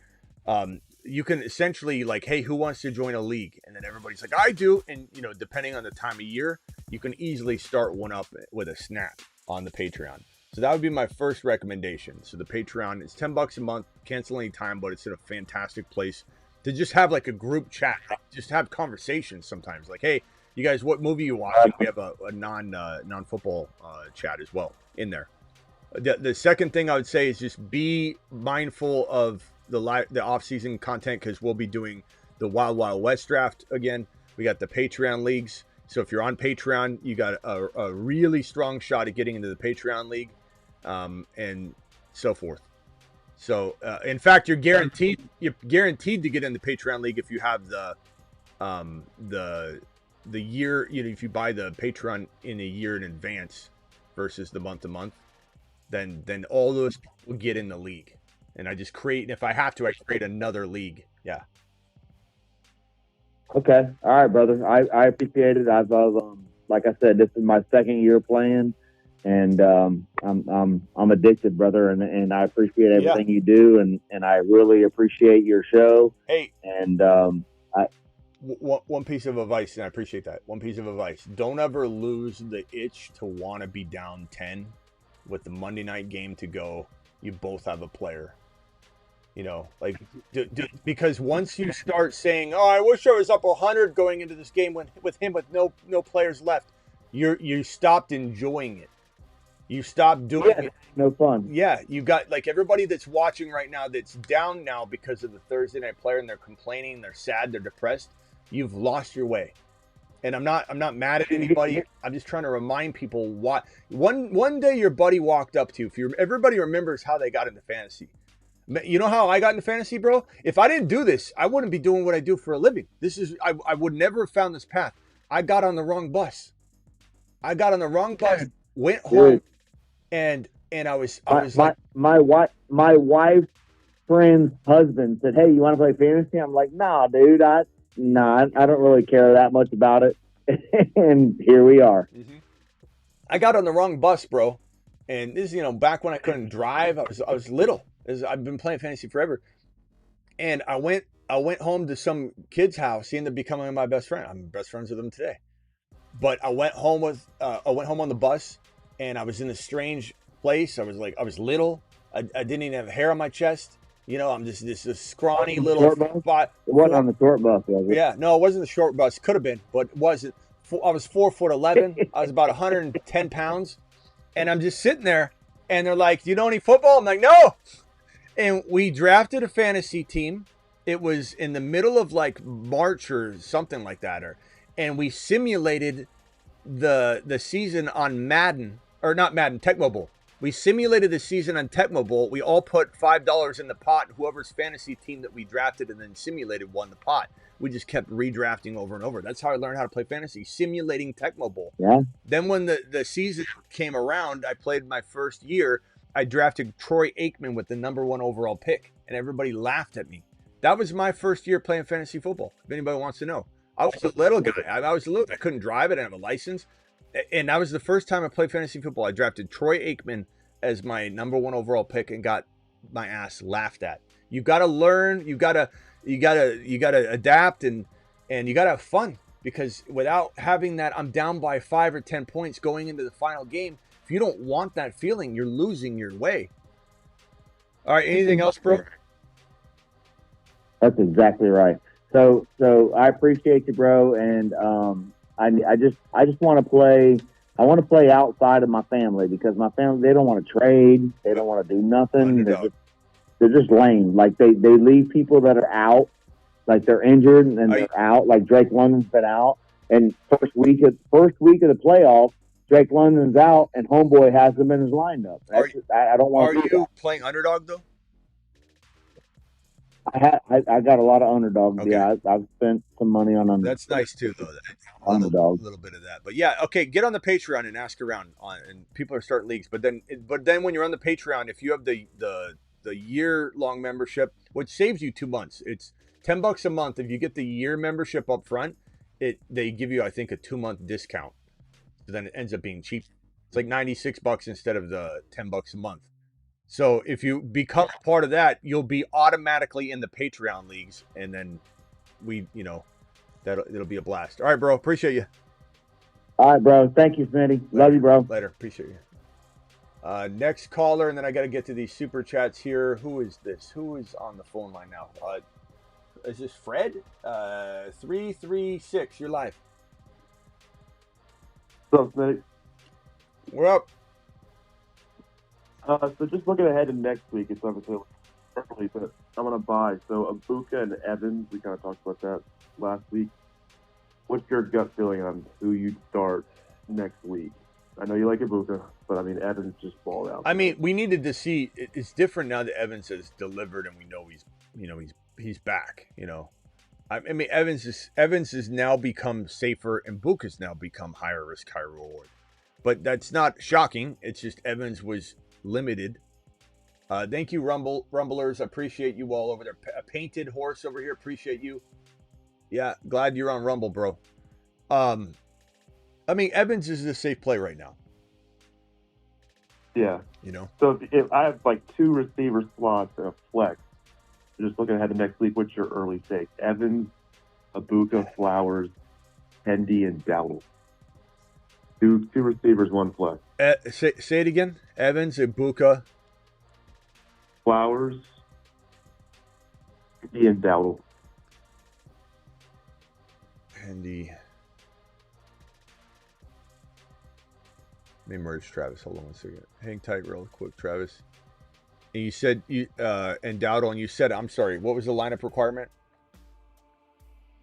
You can essentially like, hey, who wants to join a league? And then everybody's like, I do. And, depending on the time of year, you can easily start one up with a snap on the Patreon. So that would be my first recommendation. So the Patreon is $10 a month, cancel any time, but it's in a fantastic place to just have like a group chat, just have conversations sometimes. Like, hey, you guys, what movie you watching? We have a non-football chat as well in there. The second thing I would say is just be mindful of the off-season content, because we'll be doing the Wild Wild West draft again. We got the Patreon leagues. So if you're on Patreon, you got a really strong shot at getting into the Patreon league, and so forth. So, in fact, you're guaranteed to get in the Patreon league if you have the year. If you buy the Patreon in a year in advance versus the month to month, then all those people get in the league. And I just create. And if I have to, I create another league. Yeah. Okay. All right, brother. I appreciate it. I've like I said, this is my second year playing. And I'm addicted, brother, and I appreciate everything you do, and I really appreciate your show. Hey, and one piece of advice, and I appreciate that. One piece of advice: don't ever lose the itch to want to be down 10 with the Monday night game to go. You both have a player, because once you start saying, "Oh, I wish I was up 100 going into this game with him with no players left," you stopped enjoying it. You stopped doing it. No fun. Yeah, you got like everybody that's watching right now that's down now because of the Thursday night player, and they're complaining, they're sad, they're depressed. You've lost your way. And I'm not mad at anybody. I'm just trying to remind people what one day your buddy walked up to you. Everybody remembers how they got into fantasy. You know how I got into fantasy, bro? If I didn't do this, I wouldn't be doing what I do for a living. I would never have found this path. I got on the wrong bus. Went home, and I was like, my wife's friend's husband said, "Hey, you want to play fantasy?" I'm like, "Nah, dude, I don't really care that much about it." And here we are. I got on the wrong bus, bro. And this is, back when I couldn't drive. I was little. I've been playing fantasy forever. And I went home to some kid's house. He ended up becoming my best friend. I'm best friends with him today. But I went home on the bus, and I was in a strange place. I was little. I didn't even have hair on my chest. I'm just this scrawny little spot. It wasn't on the short bus, was it? Yeah, no, it wasn't the short bus. Could have been, but it wasn't. I was 4'11". I was about 110 pounds, and I'm just sitting there, and they're like, "Do you know any football?" I'm like, "No." And we drafted a fantasy team. It was in the middle of like March or something like that, and we simulated the season on Madden, or not Madden, Tecmo Bowl. We simulated the season on Tecmo Bowl. We all put $5 in the pot. Whoever's fantasy team that we drafted and then simulated won the pot. We just kept redrafting over and over. That's how I learned how to play fantasy, simulating Tecmo Bowl. Yeah. Then when the season came around, I played my first year. I drafted Troy Aikman with the #1 overall pick, and everybody laughed at me. That was my first year playing fantasy football, if anybody wants to know. I was a little guy. I couldn't drive it. I didn't have a license. And that was the first time I played fantasy football. I drafted Troy Aikman as my #1 overall pick and got my ass laughed at. You got to learn. You got to adapt, and you got to have fun, because without having that, I'm down by 5 or 10 points going into the final game. If you don't want that feeling, you're losing your way. All right. Anything else, bro? That's exactly right. So I appreciate you, bro, and I just want to play. I want to play outside of my family, because my family, they don't want to trade. They don't want to do nothing. They're just lame. Like they leave people that are out, like they're injured and they're out. Like Drake London's been out, and first week of the playoffs, Drake London's out, and homeboy has him in his lineup. I don't want to do that. Are you playing underdog though? I got a lot of underdogs. Okay. Yeah, I've spent some money on underdogs. That's nice too, though. Underdogs. A little bit of that, but yeah, okay. Get on the Patreon and ask around, and people are starting leagues. But then when you're on the Patreon, if you have the year-long membership, which saves you 2 months, it's $10 a month. If you get the year membership up front, they give you, I think, a 2-month discount. So then it ends up being cheap. It's like $96 instead of the $10 a month. So if you become part of that, you'll be automatically in the Patreon leagues, and then it'll be a blast. All right, bro. Appreciate you. All right, bro. Thank you, Smitty. Love you, bro. Later. Appreciate you. Next caller, and then I got to get to these super chats here. Who is this? Who is on the phone line now? Is this Fred? 336. You're live. What's up, Smitty? We're up. So just looking ahead to next week, it's obviously early, but I'm going to buy. So Abuka and Evans, we kind of talked about that last week. What's your gut feeling on who you'd start next week? I know you like Abuka, but I mean, Evans just balled out. I mean, we needed to see. It's different now that Evans has delivered, and we know he's back. I mean, Evans has now become safer, and Buka's now become higher risk, higher reward. But that's not shocking. It's just Evans was limited. Thank you, Rumblers. Appreciate you all over there. A painted horse over here. Appreciate you. Yeah, glad you're on Rumble, bro. I mean, Evans is a safe play right now. Yeah. So if I have like 2 receiver slots and a flex, just looking ahead to next week, what's your early take? Evans, Abuka, Flowers, Hendy, and Dowdle. Two receivers, 1 flex. Say it again. Evans, Abuka, Flowers, Hendy, and Dowdle. Hendy. Let me merge Travis. Hold on 1 second. Hang tight real quick, Travis. And you said and Dowdle, and you said, I'm sorry, what was the lineup requirement?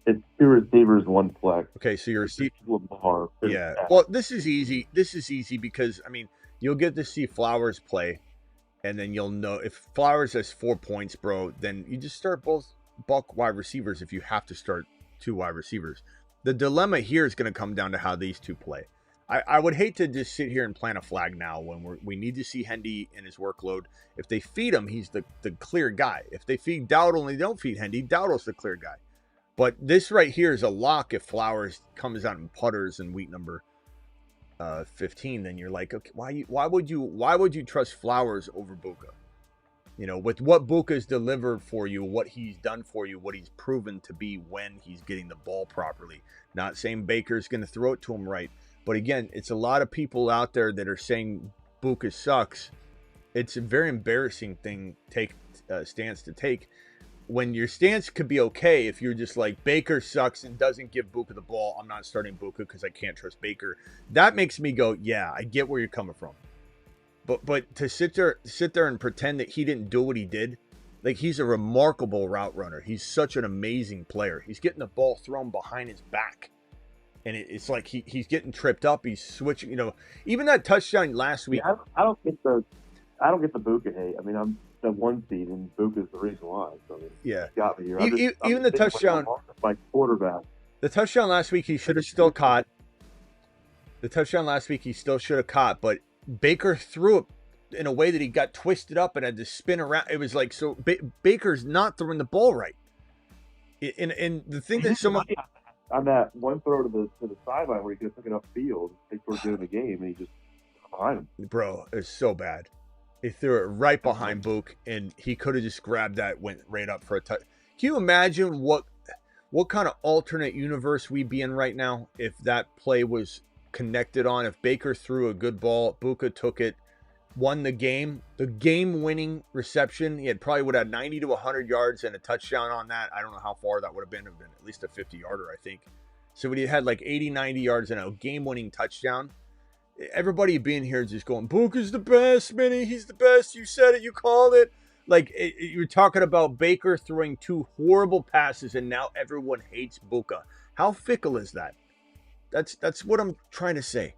It's 2 receivers, 1 flex. Okay, so you're Lamar. Yeah. Well, this is easy. This is easy because, I mean, you'll get to see Flowers play. And then you'll know if Flowers has 4 points, bro, then you just start both bulk wide receivers if you have to start 2 wide receivers. The dilemma here is going to come down to how these two play. I would hate to just sit here and plant a flag now when we need to see Hendy and his workload. If they feed him, he's the clear guy. If they feed Dowdle and they don't feed Hendy, Dowdle's the clear guy. But this right here is a lock if Flowers comes out and putters in week number 15. Then you're like, okay, why would you trust Flowers over Buka? You know, with what Buka's delivered for you, what he's done for you, what he's proven to be when he's getting the ball properly. Not saying Baker's going to throw it to him right. But again, it's a lot of people out there that are saying Buka sucks. It's a very embarrassing stance to take. When your stance could be okay if you're just like, Baker sucks and doesn't give Buka the ball, I'm not starting Buka because I can't trust Baker. That makes me go, yeah, I get where you're coming from. But to sit there and pretend that he didn't do what he did, like, he's a remarkable route runner. He's such an amazing player. He's getting the ball thrown behind his back. And it's like he's getting tripped up. He's switching, you know. Even that touchdown last week. Yeah, I don't get the Buka hate. I mean, I'm the 1 seed, and Buka's the reason why. So, I mean, yeah, got me here. Even the touchdown, my quarterback. The touchdown last week, he should have still caught. The touchdown last week, he still should have caught, but Baker threw it in a way that he got twisted up and had to spin around. It was like, so Baker's not throwing the ball right. And the thing that someone on that one throw to the sideline where he could have taken upfield, they were doing the game, and he just behind him. Bro, it's so bad. He threw it right behind Book, and he could have just grabbed that, went right up for a touch. Can you imagine what kind of alternate universe we'd be in right now if that play was connected on? If Baker threw a good ball, Buka took it, won the game-winning reception. He probably would have 90 to 100 yards and a touchdown on that. I don't know how far that would have been. It would have been at least a 50-yarder, I think. So when he had like 80, 90 yards and a game-winning touchdown, everybody being here just going, Buka's the best, Smitty. He's the best. You said it. You called it. Like, you're talking about Baker throwing 2 horrible passes, and now everyone hates Buka. How fickle is that? That's what I'm trying to say.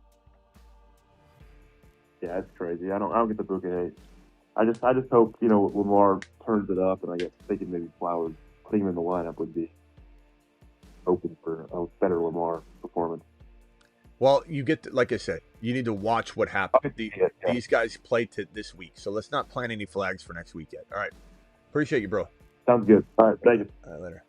Yeah, it's crazy. I don't get the Buka hate. I just hope, you know, Lamar turns it up, and I guess thinking maybe Flowers putting him in the lineup would be open for a better Lamar performance. Well, you get to, like I said, you need to watch what happened. These guys play this week, so let's not plant any flags for next week yet. All right, appreciate you, bro. Sounds good. All right, thank you. All right, later.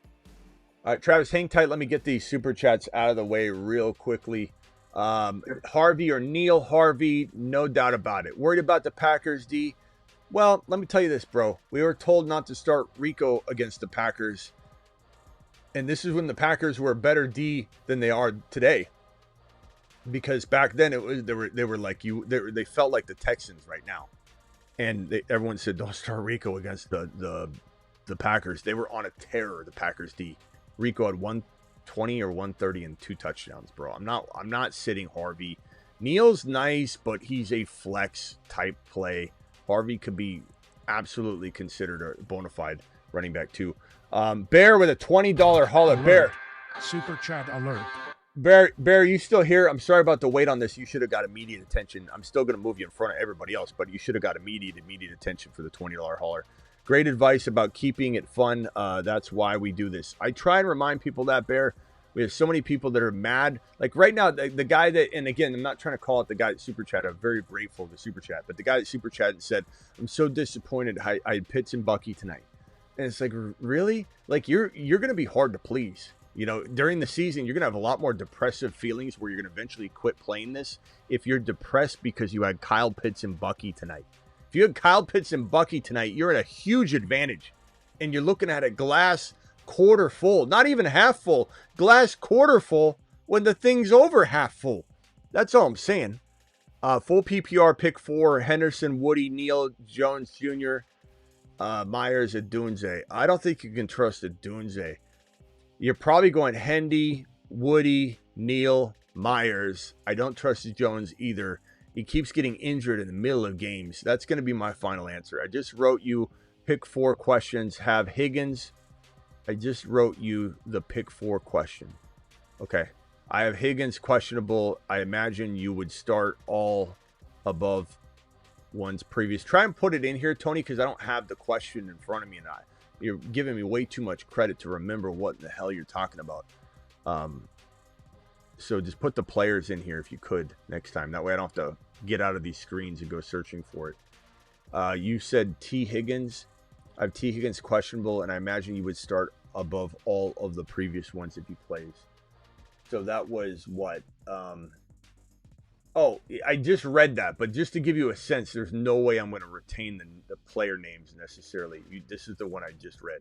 All right, Travis, hang tight. Let me get these super chats out of the way real quickly. Harvey or Neil Harvey, no doubt about it. Worried about the Packers, D? Well, let me tell you this, bro. We were told not to start Rico against the Packers, and this is when the Packers were a better D than they are today. Because back then they were like they felt like the Texans right now, and everyone said don't start Rico against the Packers. They were on a terror. The Packers D. Rico had 120 or 130 and 2 touchdowns, bro. I'm not sitting Harvey. Neil's nice, but he's a flex type play. Harvey could be absolutely considered a bona fide running back too. Bear with a $20 holler. Bear. Super chat alert. Bear, you still here? I'm sorry about the wait on this. You should have got immediate attention. I'm still going to move you in front of everybody else, but you should have got immediate attention for the $20 hauler. Great advice about keeping it fun. That's why we do this. I try and remind people that, Bear. We have so many people that are mad. Like right now, the guy that, and again, I'm not trying to call it the guy that super chat. I'm very grateful to super chat, but the guy that super chat and said, I'm so disappointed. I had Pitts and Bucky tonight. And it's like, really? Like you're going to be hard to please. You know, during the season, you're going to have a lot more depressive feelings where you're going to eventually quit playing this if you're depressed because you had Kyle Pitts and Bucky tonight. If you had Kyle Pitts and Bucky tonight, you're at a huge advantage. And you're looking at a glass quarter full, not even half full, glass quarter full when the thing's over half full. That's all I'm saying. Full PPR pick 4, Henderson, Woody, Neal, Jones Jr., Myers, Adunze. I don't think you can trust Adunze. You're probably going Hendy, Woody, Neal, Myers. I don't trust Jones either. He keeps getting injured in the middle of games. That's going to be my final answer. I just wrote you pick 4 questions. Have Higgins. I just wrote you the pick 4 question. Okay. I have Higgins questionable. I imagine you would start all above ones previous. Try and put it in here, Tony, because I don't have the question in front of me, and you're giving me way too much credit to remember what the hell you're talking about. So just put the players in here if you could next time. That way I don't have to get out of these screens and go searching for it. You said T. Higgins. I have T. Higgins questionable, and I imagine you would start above all of the previous ones if he plays. So that was what? Oh, I just read that, but just to give you a sense, there's no way I'm going to retain the player names necessarily. This is the one I just read.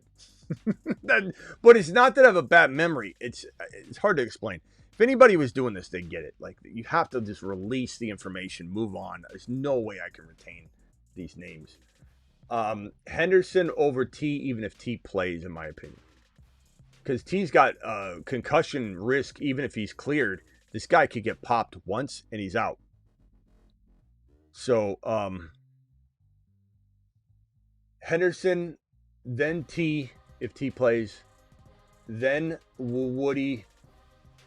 But it's not that I have a bad memory. It's hard to explain. If anybody was doing this, they'd get it. Like, you have to just release the information, move on. There's no way I can retain these names. Henderson over T, even if T plays, in my opinion. Because T's got concussion risk, even if he's cleared. This guy could get popped once, and he's out. So, Henderson, then T, if T plays, then Woody,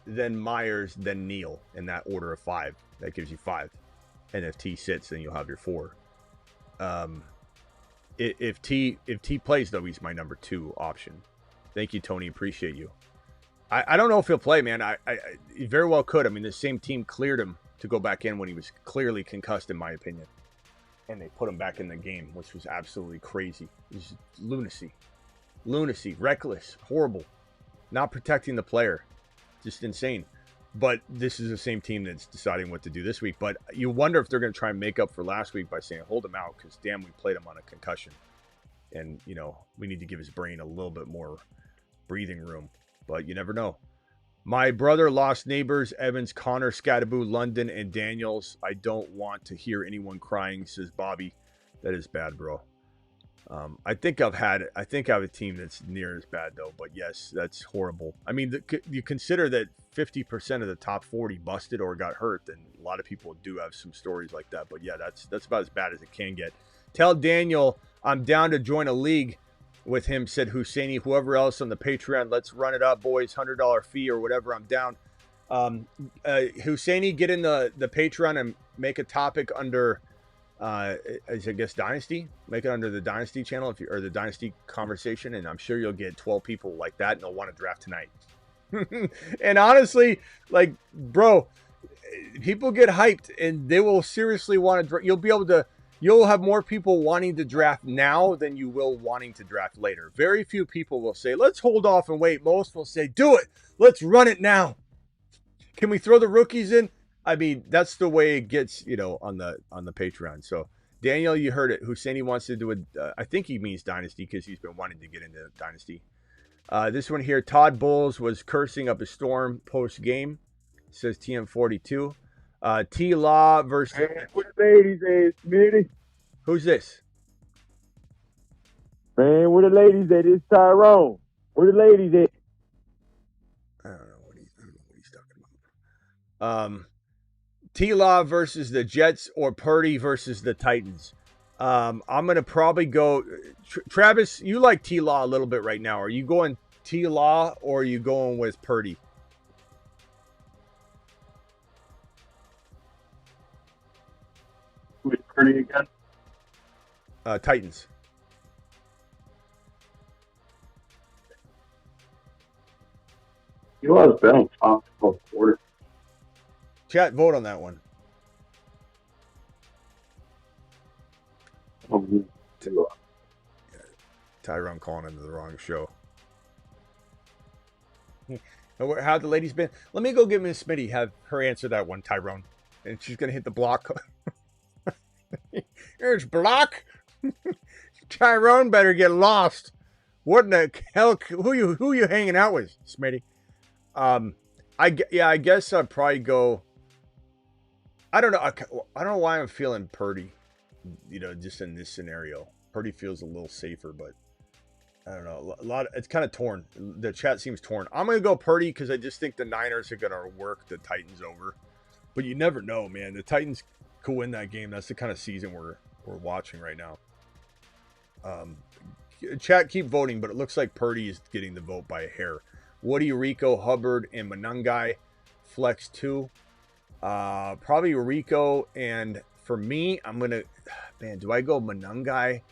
then Myers, then Neal, in that order of 5. That gives you 5. And if T sits, then you'll have your 4. If T plays, though, he's my number 2 option. Thank you, Tony. Appreciate you. I don't know if he'll play, man. He very well could. I mean, the same team cleared him to go back in when he was clearly concussed, in my opinion. And they put him back in the game, which was absolutely crazy. It was lunacy. Lunacy. Reckless. Horrible. Not protecting the player. Just insane. But this is the same team that's deciding what to do this week. But you wonder if they're going to try and make up for last week by saying, hold him out, because, damn, we played him on a concussion. And, you know, we need to give his brain a little bit more breathing room. But you never know. My brother lost neighbors, Evans, Connor, Scadaboo, London, and Daniels. I don't want to hear anyone crying, says Bobby. That is bad, bro. I think I have a team that's near as bad, though. But yes, that's horrible. I mean, you consider that 50% of the top 40 busted or got hurt, then a lot of people do have some stories like that. But yeah, that's about as bad as it can get. Tell Daniel I'm down to join a league with him, said Husseini. Whoever else on the Patreon, let's run it up, boys. $100 fee or whatever. I'm down. Husseini, get in the Patreon and make a topic under, I guess, Dynasty. Make it under the Dynasty channel or the Dynasty conversation, and I'm sure you'll get 12 people like that, and they'll want to draft tonight. And honestly, like, bro, people get hyped, and they will seriously want to. You'll have more people wanting to draft now than you will wanting to draft later. Very few people will say, let's hold off and wait. Most will say, do it. Let's run it now. Can we throw the rookies in? I mean, that's the way it gets, on the Patreon. So, Daniel, you heard it. Husseini wants to do I think he means Dynasty because he's been wanting to get into Dynasty. This one here, Todd Bowles was cursing up a storm post-game, says TM42. T-Law versus... Hey, what the ladies at, Smitty? Who's this? Man, where the ladies at? It's Tyrone. Where the ladies at? I don't know what he's talking about. T-Law versus the Jets or Purdy versus the Titans. I'm going to probably go... Travis, you like T-Law a little bit right now. Are you going T-Law or are you going with Purdy? With Purdy again? Titans. You want to bet on top of quarter. Chat, vote on that one. Tyrone calling into the wrong show. How the ladies been? Let me go get Miss Smitty, have her answer that one, Tyrone. And she's going to hit the block. There's block. Tyrone better get lost. What in the hell? Who you hanging out with, Smitty? I guess I'd probably go. I don't know. I don't know why I'm feeling Purdy. Just in this scenario, Purdy feels a little safer, but I don't know. It's kind of torn. The chat seems torn. I'm gonna go Purdy because I just think the Niners are gonna work the Titans over. But you never know, man. The Titans could win that game. That's the kind of season we're watching right now. Chat, keep voting, but it looks like Purdy is getting the vote by a hair. Woody, Rico, Hubbard, and Manungai. Flex 2. Probably Rico and For me, I'm gonna, man, do I go Monangai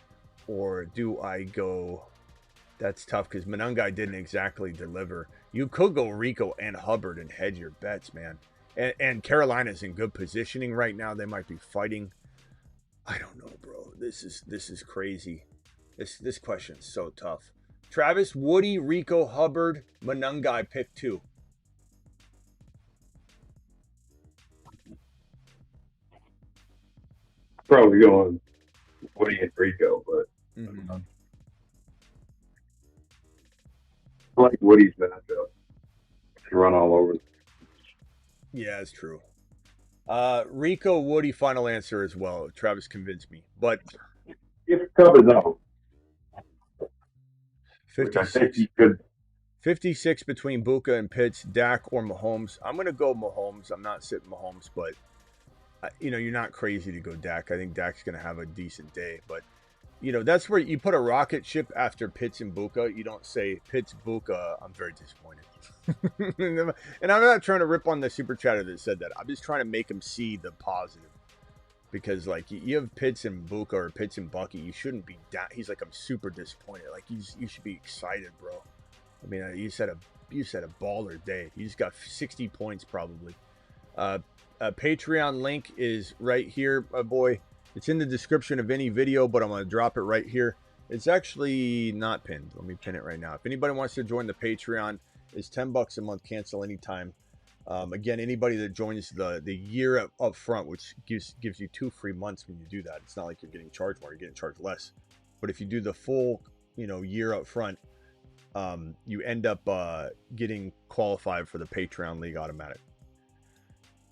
or do I go? That's tough because Monangai didn't exactly deliver. You could go Rico and Hubbard and hedge your bets, man. And Carolina's in good positioning right now. They might be fighting. I don't know, bro. This is crazy. This question's so tough. Travis, Woody, Rico, Hubbard, Monangai, pick 2. Probably going Woody and Rico, but I like Woody's matchup. He run all over. Yeah, it's true. Rico, Woody, final answer as well. Travis convinced me. But If Cub is out, 56, you could. 56 between Buka and Pitts, Dak or Mahomes. I'm going to go Mahomes. I'm not sitting Mahomes, but, you're not crazy to go Dak. I think Dak's going to have a decent day. But, that's where you put a rocket ship after Pitts and Buka. You don't say Pitts, Buka. I'm very disappointed. And I'm not trying to rip on the super chatter that said that. I'm just trying to make him see the positive. Because, like, you have Pitts and Buka or Pitts and Bucky. You shouldn't be down. He's like, I'm super disappointed. Like, you should be excited, bro. I mean, you said a baller day. You just got 60 points probably. A Patreon link is right here, my boy. It's in the description of any video, but I'm going to drop it right here. It's actually not pinned. Let me pin it right now. If anybody wants to join the Patreon, it's $10 a month. Cancel anytime. Again, anybody that joins the year up front, which gives you 2 free months when you do that. It's not like you're getting charged more. You're getting charged less. But if you do the full, year up front, you end up getting qualified for the Patreon League automatic.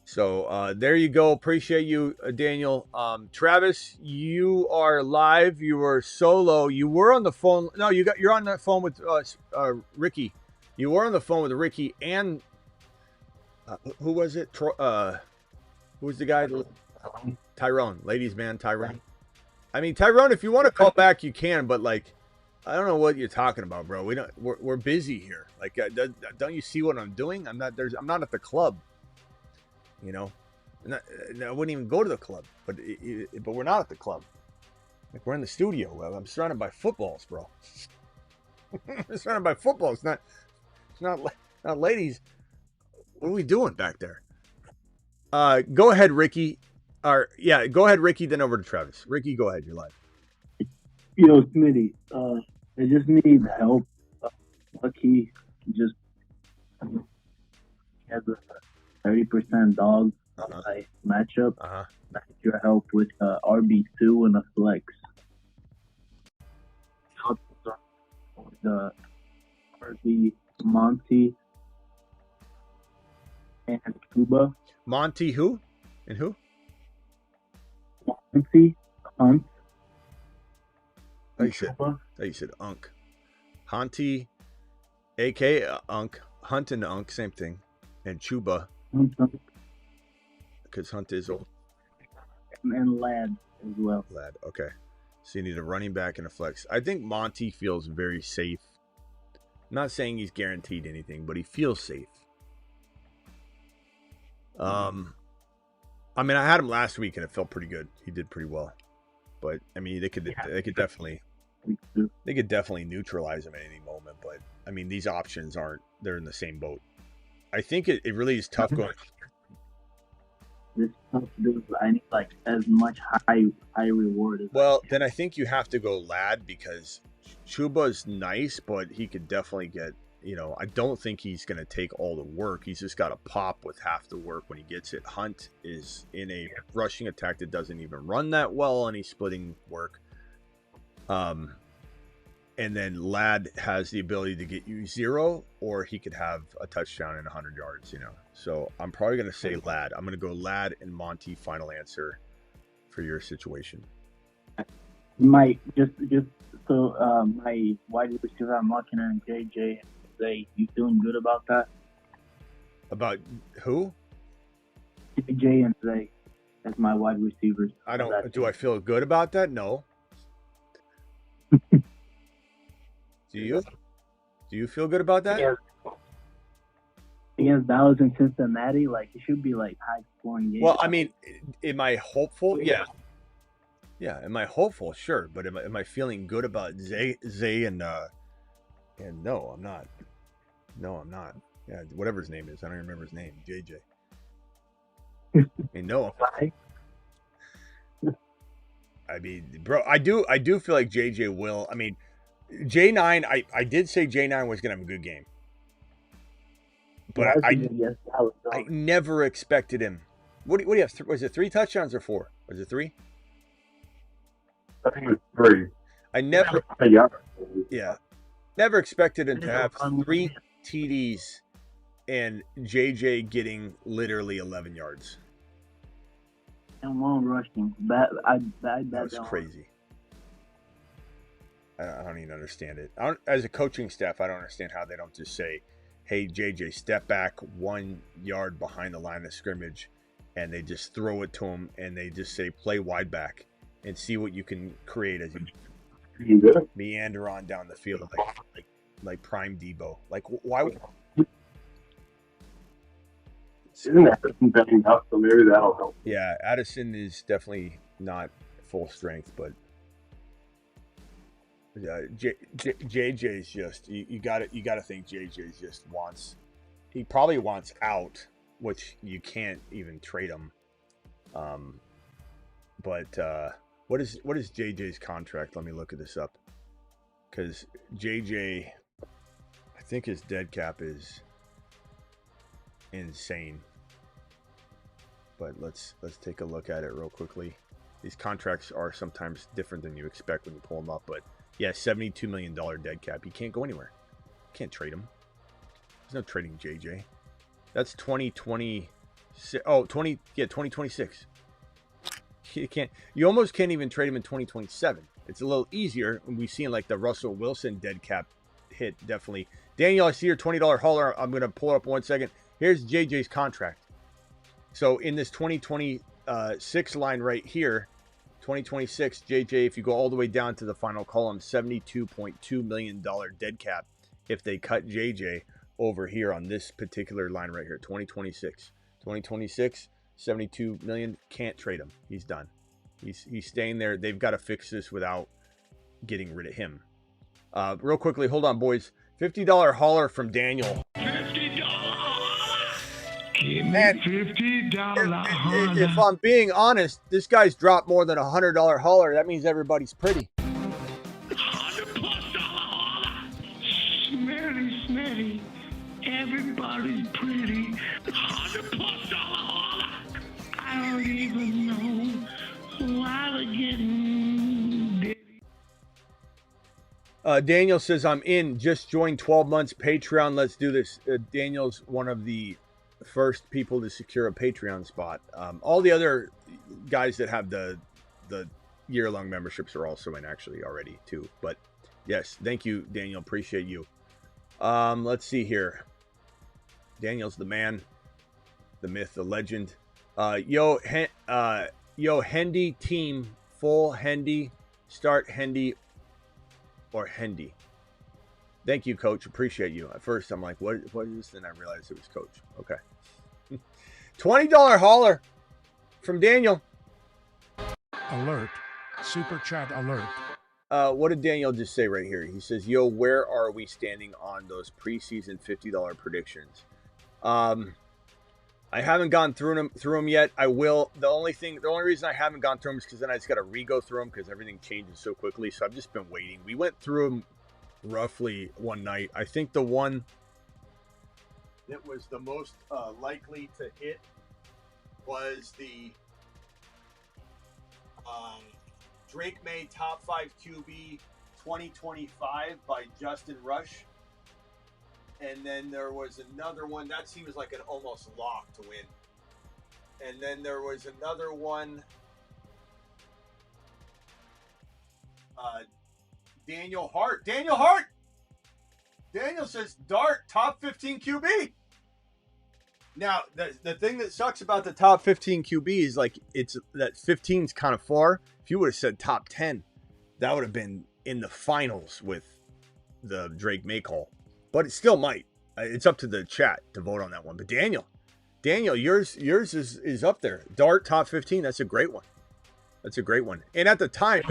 So there you go. Appreciate you, Daniel. Travis, you are live. You were solo. You were on the phone. No, you're on the phone with Ricky. You were on the phone with Ricky and who was it? Who was the guy? Tyrone. Ladies man, Tyrone. I mean, Tyrone, if you want to call back, you can. But like, I don't know what you're talking about, bro. We're busy here. Like, don't you see what I'm doing? I'm not at the club. I wouldn't even go to the club, but we're not at the club. Like, we're in the studio. I'm surrounded by footballs, bro. I'm surrounded by footballs. It's not ladies. What are we doing back there? Go ahead, Ricky. Go ahead, Ricky. Then over to Travis. Ricky, go ahead. You're live. Yo, Smitty. I just need help. Lucky just has a 30% dog matchup. I need your help with RB2 and a flex. The RB Monty and Cuba. Monty who? And who? Monty Hunt. You said Unk. Hunty, a.k.a. Unk. Hunt and Unk, same thing. And Chuba. Because Hunt is old. And Lad as well. Lad, okay. So you need a running back and a flex. I think Monty feels very safe. I'm not saying he's guaranteed anything, but he feels safe. I mean, I had him last week and it felt pretty good. He did pretty well. But I mean, they could definitely neutralize him at any moment. But I mean, these options they're in the same boat. I think it really is tough going. This tough dude, I need like as much high reward as. Well, then I think you have to go Lad because Chuba's nice, but he could definitely get. I don't think he's going to take all the work. He's just got to pop with half the work when he gets it. Hunt is in a rushing attack that doesn't even run that well, and he's splitting work. And then Lad has the ability to get you 0, or he could have a touchdown and 100 yards, So I'm probably going to say Lad. I'm going to go Lad and Monty, final answer for your situation. My wide receiver, I'm looking at JJ. You feeling good about that? About who? JJ and Zay as my wide receivers. I don't. Do I feel good about that? No. Do you? Do you feel good about that? Yeah. against Dallas and Cincinnati, like it should be like high scoring game. Well, I mean, am I hopeful? Yeah. Yeah. Am I hopeful? Sure. But am I feeling good about Zay and no, I'm not. No, I'm not. Yeah, whatever his name is. I don't remember his name. JJ. And no, I mean, bro, I do feel like JJ will. I mean, J9, I did say J9 was gonna have a good game. But I never expected him. What do you have? Was it 3 touchdowns or 4? Was it 3? I think it was 3. I never. Yeah. Never expected him to have 3 TDs and JJ getting literally 11 yards. And 1 rushing. That was crazy. I don't even understand it. As a coaching staff, I don't understand how they don't just say, hey, JJ, step back 1 yard behind the line of scrimmage, and they just throw it to him, and they just say, play wide back and see what you can create as you meander on down the field like prime Debo. Like, why would... Isn't Addison backing up, so maybe that'll help. Yeah, Addison is definitely not full strength, but JJ's just you got to think JJ's just he probably wants out, which you can't even trade him. But what is JJ's contract? Let me look at this up, because JJ, I think his dead cap is insane. But let's take a look at it real quickly. These contracts are sometimes different than you expect when you pull them up, but yeah, $72 million dead cap. You can't go anywhere. You can't trade him. There's no trading JJ. That's 2026. Oh, 2026. You almost can't even trade him in 2027. It's a little easier. We've seen like the Russell Wilson dead cap hit, definitely. Daniel, I see your $20 hauler. I'm going to pull it up 1 second. Here's JJ's contract. So in this 2026 line right here, 2026, JJ, if you go all the way down to the final column, $72.2 million dead cap if they cut JJ over here on this particular line right here, 2026. 2026, 72 million, can't trade him. He's done. He's staying there. They've got to fix this without getting rid of him. Real quickly, hold on, boys. $50 hauler from Daniel. Man, $50 if I'm being honest, this guy's dropped more than $100 hauler. That means everybody's pretty. $100+ hauler. Smitty. Everybody's pretty. $100+ hauler. I don't even know why they're getting ditty. Daniel says, I'm in. Just joined 12 months Patreon. Let's do this. Daniel's one of the first people to secure a Patreon spot. All the other guys that have the year-long memberships are also in actually already too. But yes, thank you, Daniel. Appreciate you. Let's see here. Daniel's the man, the myth, the legend. Yo, Hendy team, full Hendy, start Hendy or Hendy. Thank you, Coach. Appreciate you. At first, I'm like, what is this? Then I realized it was Coach. Okay. $20 hauler from Daniel. Alert. Super chat alert. What did Daniel just say right here? He says, yo, where are we standing on those preseason $50 predictions? I haven't gone through them yet. I will. The only reason I haven't gone through them is because then I just got to re-go through them because everything changes so quickly. So I've just been waiting. We went through them roughly one night. I think the one that was the most likely to hit was the Drake May Top 5 QB 2025 by Justin Rush. And then there was another one that seems like an almost lock to win. And then there was another one. Daniel Hart. Daniel says Dart top 15 QB. Now, the thing that sucks about the top 15 QB is like it's that 15 is kind of far. If you would have said top 10, that would have been in the finals with the Drake May call. But it still might. It's up to the chat to vote on that one. But Daniel, yours is up there. Dart top 15. That's a great one. That's a great one. And at the time,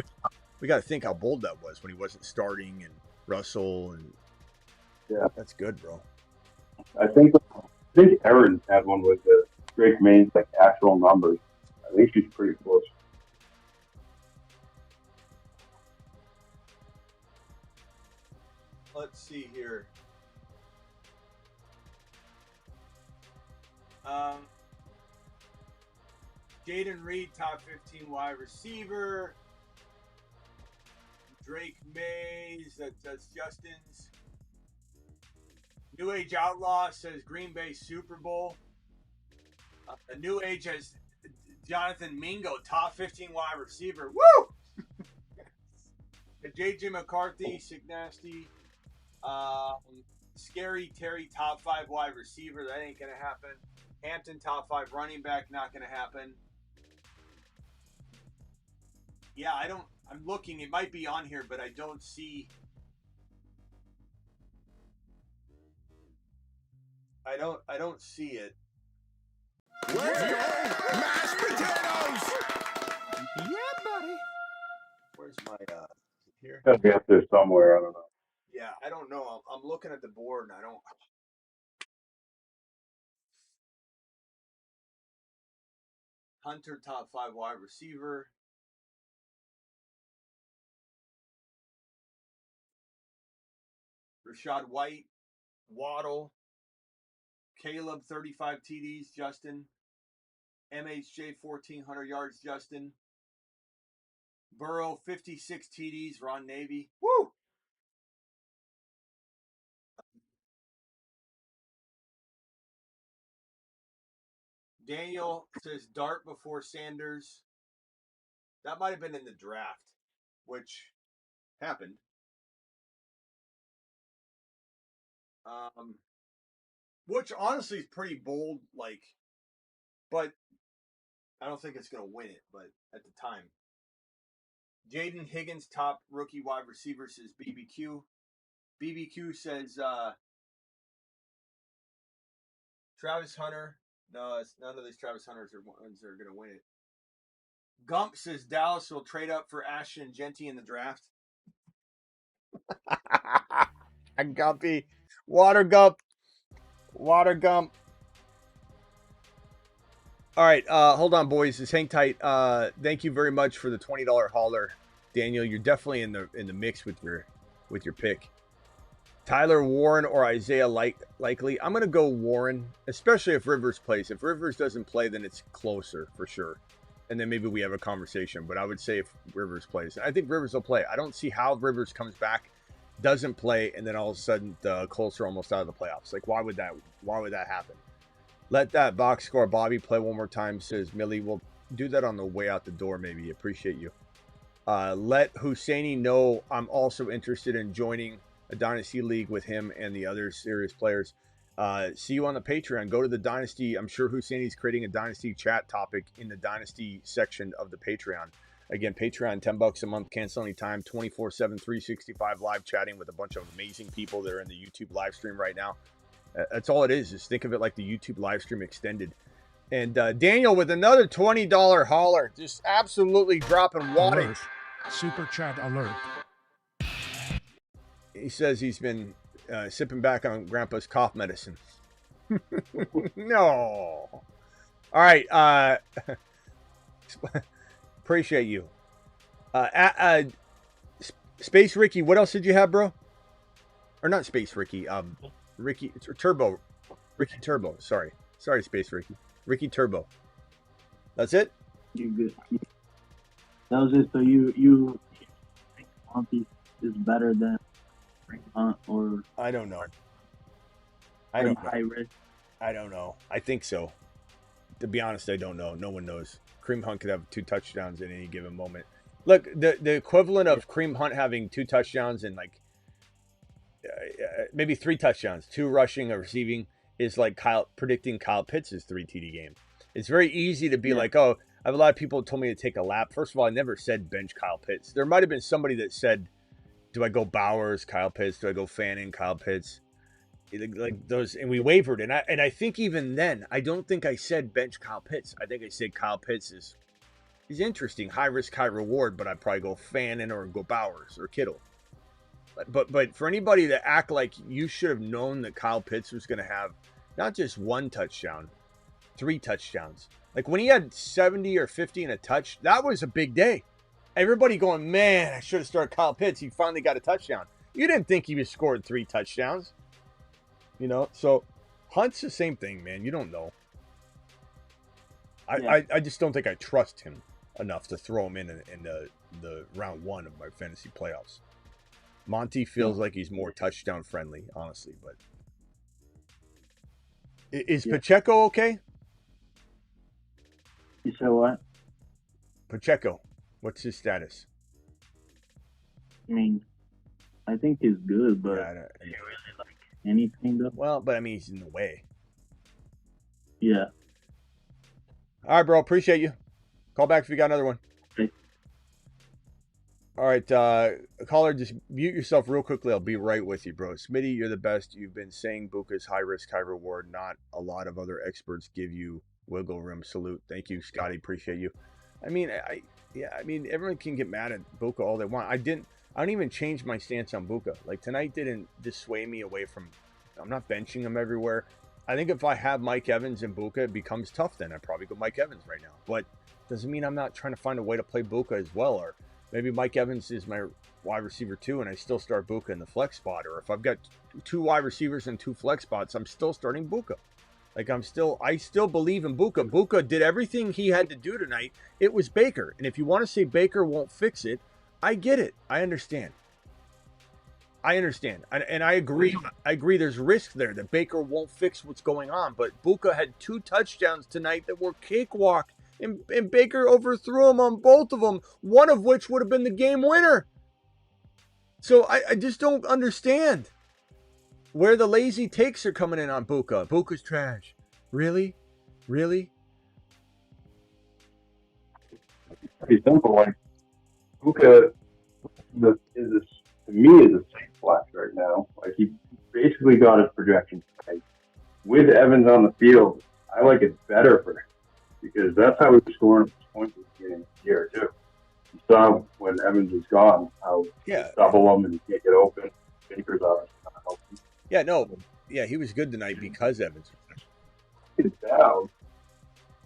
we got to think how bold that was when he wasn't starting and Russell and that's good, bro. I think Aaron had one with the Drake Main's like actual numbers. I think she's pretty close. Let's see here. Jaden Reed, top 15 wide receiver. Drake Mays, that's Justin's. New Age Outlaw says Green Bay Super Bowl. The New Age has Jonathan Mingo, top 15 wide receiver. Woo! JJ McCarthy, Sick Nasty. Scary Terry, top 5 wide receiver. That ain't going to happen. Hampton, top 5 running back. Not going to happen. Yeah, I'm looking. It might be on here, but I don't see. I don't see it. Let's go! Mashed potatoes! Yeah, buddy. Where's my here? Gotta be up there somewhere. I don't know. Yeah, I don't know. I'm looking at the board and I don't. Hunter, top 5 wide receiver. Rashad White, Waddle, Caleb, 35 TDs, Justin. MHJ, 1,400 yards, Justin. Burrow, 56 TDs, Ron Navy. Woo! Daniel says Dart before Sanders. That might have been in the draft, which happened. Which honestly is pretty bold, but I don't think it's going to win it, but at the time. Jaden Higgins, top rookie wide receiver, says BBQ. BBQ says Travis Hunter. No, it's none of these Travis Hunters are ones that are going to win it. Gump says Dallas will trade up for Ashton Genty in the draft. Gumpy. Water Gump. All right, hold on, boys. Just hang tight. Thank you very much for the $20 hauler, Daniel. You're definitely in the mix with your pick. Tyler Warren or Isaiah likely. I'm gonna go Warren, especially if Rivers plays. If Rivers doesn't play, then it's closer for sure, and then maybe we have a conversation. But I would say if Rivers plays, I think Rivers will play. I don't see how Rivers comes back, doesn't play, and then all of a sudden the Colts are almost out of the playoffs. Like, why would that happen? Let that box score Bobby play one more time, says Millie. We'll do that on the way out the door, maybe. Appreciate you. Let Husseini know I'm also interested in joining a Dynasty League with him and the other serious players. See you on the Patreon. Go to the Dynasty. I'm sure Husseini's creating a Dynasty chat topic in the Dynasty section of the Patreon. Again, Patreon, $10 a month, cancel anytime, 24/7, 365 live chatting with a bunch of amazing people that are in the YouTube live stream right now. That's all it is. Just think of it like the YouTube live stream extended. And Daniel with another $20 hauler, just absolutely dropping wattage. Alert. Super chat alert. He says he's been sipping back on Grandpa's cough medicine. No. All right. Appreciate you. Space Ricky, what else did you have, bro? Or not Space Ricky. Ricky Turbo. Ricky Turbo. Sorry, Space Ricky. Ricky Turbo. That's it? You good. That was it. So you think Monty is better than Hunt or I don't know. high risk? I don't know. I think so. To be honest, I don't know. No one knows. Kareem Hunt could have 2 touchdowns at any given moment. Look, the equivalent of Kareem Hunt having 2 touchdowns and maybe 3 touchdowns, 2 rushing or receiving, is like predicting Kyle Pitts' 3 TD game. It's very easy to be like, oh, I have a lot of people who told me to take a lap. First of all, I never said bench Kyle Pitts. There might have been somebody that said, do I go Bowers, Kyle Pitts? Do I go Fanning, Kyle Pitts? like those, and we wavered. And I think even then, I don't think I said bench Kyle Pitts. I think I said Kyle Pitts is interesting, high risk, high reward, but I'd probably go Fannin or go Bowers or Kittle. But for anybody to act like you should have known that Kyle Pitts was going to have not just 1 touchdown, 3 touchdowns. Like when he had 70 or 50 and a touch, that was a big day. Everybody going, man, I should have started Kyle Pitts. He finally got a touchdown. You didn't think he was scored 3 touchdowns. You know, so Hunt's the same thing, man. You don't know. I just don't think I trust him enough to throw him in the round 1 of my fantasy playoffs. Monty feels like he's more touchdown friendly, honestly. But is Pacheco okay? You said what? Pacheco, what's his status? I mean, I think he's good, but Yeah, do you really like anything though? well, but I mean, he's in the way. Yeah. All right, bro. Appreciate you. Call back if you got another one. Okay. All right, caller, just mute yourself real quickly. I'll be right with you, bro. Smitty, you're the best. You've been saying Buka's high risk, high reward. Not a lot of other experts give you wiggle room. Salute. Thank you, Scotty. Appreciate you. I mean, everyone can get mad at Buka all they want. I don't even change my stance on Buka. Like tonight didn't dissuade me away from. I'm not benching him everywhere. I think if I have Mike Evans and Buka, it becomes tough. Then I'd probably go Mike Evans right now. But doesn't mean I'm not trying to find a way to play Buka as well. Or maybe Mike Evans is my wide receiver 2, and I still start Buka in the flex spot. Or if I've got 2 wide receivers and 2 flex spots, I'm still starting Buka. Like I still believe in Buka. Buka did everything he had to do tonight. It was Baker. And if you want to say Baker won't fix it, I get it. I understand. And I agree. I agree there's risk there that Baker won't fix what's going on. But Buka had 2 touchdowns tonight that were cakewalk. And Baker overthrew him on both of them, one of which would have been the game winner. So I just don't understand where the lazy takes are coming in on Buka. Buka's trash. Really? Pretty simple. Like Buka to me is a safe flex right now. Like he basically got his projection right. With Evans on the field, I like it better for him because that's how he's scoring points this beginning of the year too. You saw when Evans is gone how double him and he can't get open. Baker's out. He was good tonight because Evans. It's down.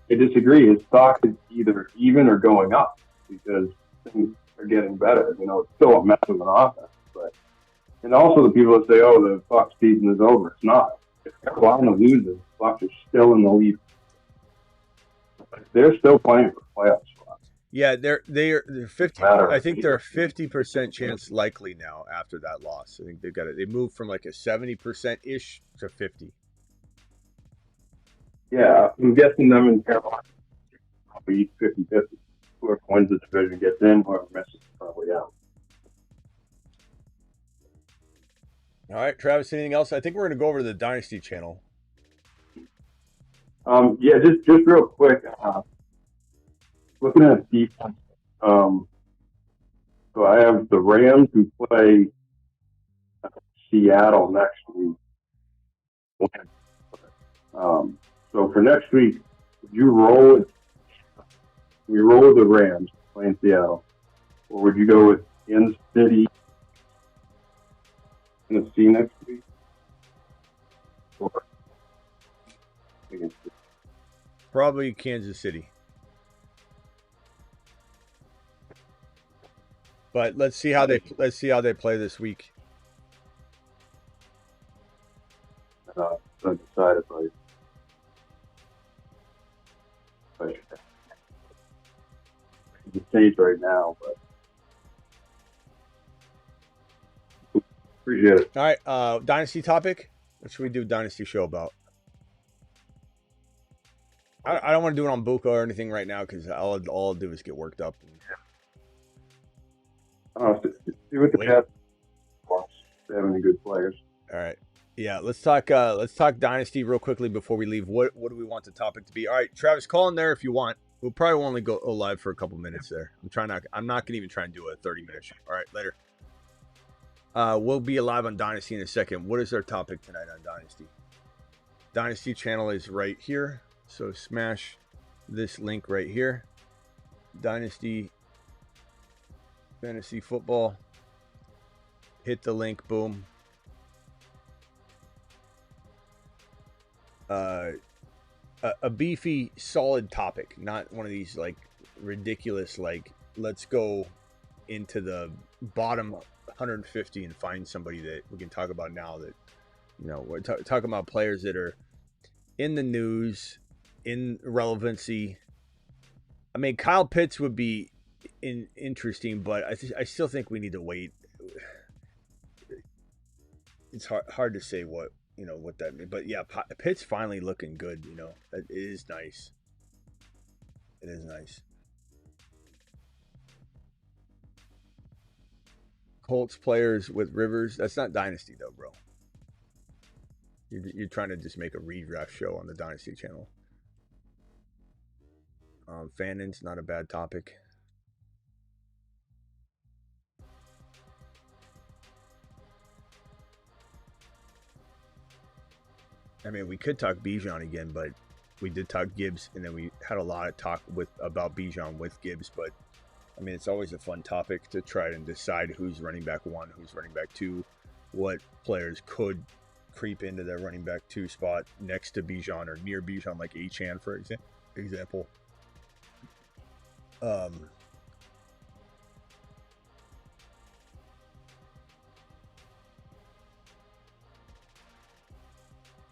I disagree. His stock is either even or going up because things are getting better. You know, it's still a mess of an offense, but and also the people that say, "Oh, the Bucs season is over." It's not. If Carolina loses, the Bucs are still in the lead. They're still playing for playoff spots. Yeah, they're 50. I think they're a 50% chance likely now after that loss. I think they moved from like a 70% ish to 50. Yeah, I'm guessing them in Carolina probably 50-50. Whoever wins the division gets in, whoever misses is probably out. All right, Travis, anything else? I think we're going to go over to the Dynasty channel. Just real quick. Looking at defense, so I have the Rams who play Seattle next week. So for next week, would you roll with the Rams playing Seattle, or would you go with Kansas City, Tennessee next week? Or probably Kansas City. But let's see how they play this week. Undecided, right? The stage right now, but appreciate it. All right, Dynasty topic. What should we do Dynasty show about? I don't want to do it on Buka or anything right now because all I'll do is get worked up. See what the Jets wants. They have any good players. All right. Yeah, let's talk Dynasty real quickly before we leave. What do we want the topic to be? All right, Travis, call in there if you want. We'll probably only go live for a couple minutes there. I'm not gonna even try and do a 30-minute show. All right, later. We'll be live on Dynasty in a second. What is our topic tonight on Dynasty? Dynasty channel is right here. So smash this link right here. Dynasty Fantasy Football. Hit the link, boom. A beefy, solid topic, not one of these like ridiculous, like let's go into the bottom 150 and find somebody that we can talk about now that, you know, we're talking about players that are in the news, in relevancy. I mean, Kyle Pitts would be interesting, but I still think we need to wait. It's hard to say what, you know, what that means. But yeah, Pitt's finally looking good, you know. It is nice. It is nice. Colts players with Rivers. That's not Dynasty though, bro. You're trying to just make a redraft show on the Dynasty channel. Fannon's not a bad topic. I mean, we could talk Bijan again, but we did talk Gibbs, and then we had a lot of talk about Bijan with Gibbs. But I mean, it's always a fun topic to try and decide who's running back 1, who's running back 2, what players could creep into their running back 2 spot next to Bijan or near Bijan, like Achane, for example.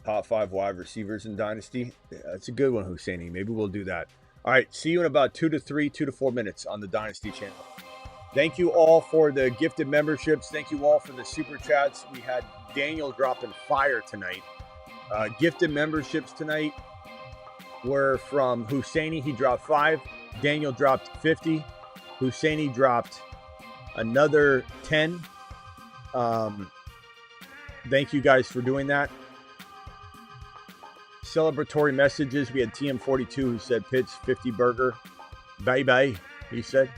Top 5 wide receivers in Dynasty. Yeah, that's a good one, Husseini. Maybe we'll do that. All right, see you in about 2 to 4 minutes on the Dynasty channel. Thank you all for the gifted memberships. Thank you all for the super chats. We had Daniel dropping fire tonight. Gifted memberships tonight were from Husseini. He dropped 5. Daniel dropped 50. Husseini dropped another 10. Thank you guys for doing that. Celebratory messages. We had TM42 who said Pitts 50 burger. Bye bye, he said.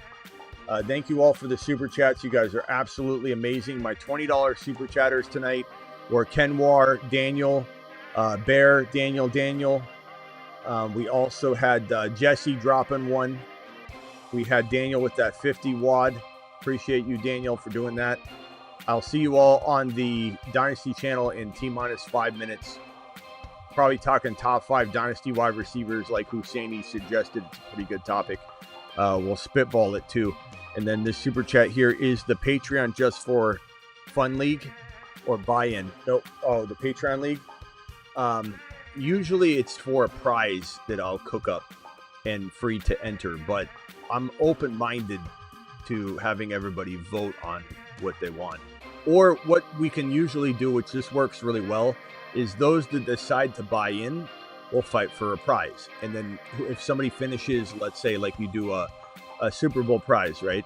Thank you all for the super chats. You guys are absolutely amazing. My $20 super chatters tonight were Kenwar, Daniel, Bear, Daniel. We also had Jesse dropping one. We had Daniel with that 50 wad. Appreciate you, Daniel, for doing that. I'll see you all on the Dynasty channel in T-minus 5 minutes. Probably talking top 5 Dynasty wide receivers like Husseini suggested. It's a pretty good topic. We'll spitball it too. And then this super chat here is the Patreon Just for Fun League or buy-in. Nope. Oh, the Patreon League. Usually it's for a prize that I'll cook up and free to enter, but I'm open-minded to having everybody vote on what they want. Or what we can usually do, which this works really well, is those that decide to buy in will fight for a prize. And then if somebody finishes, let's say like you do a Super Bowl prize, right?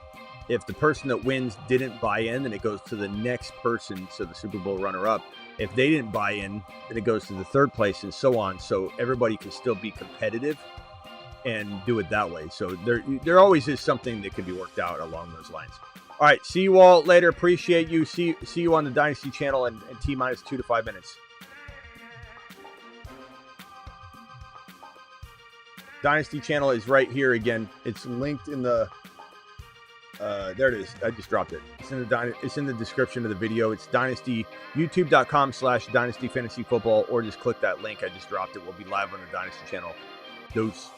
If the person that wins didn't buy in, then it goes to the next person, so the Super Bowl runner-up. If they didn't buy in, then it goes to the third place and so on. So everybody can still be competitive and do it that way. So there always is something that can be worked out along those lines. All right, see you all later. Appreciate you. See you on the Dynasty channel in T-minus 2 to 5 minutes. Dynasty channel is right here again. It's linked in the there it is. I just dropped it. It's in the description of the video. It's Dynasty, youtube.com/Dynasty Fantasy Football, or just click that link. I just dropped it. We'll be live on the Dynasty channel. Deuce.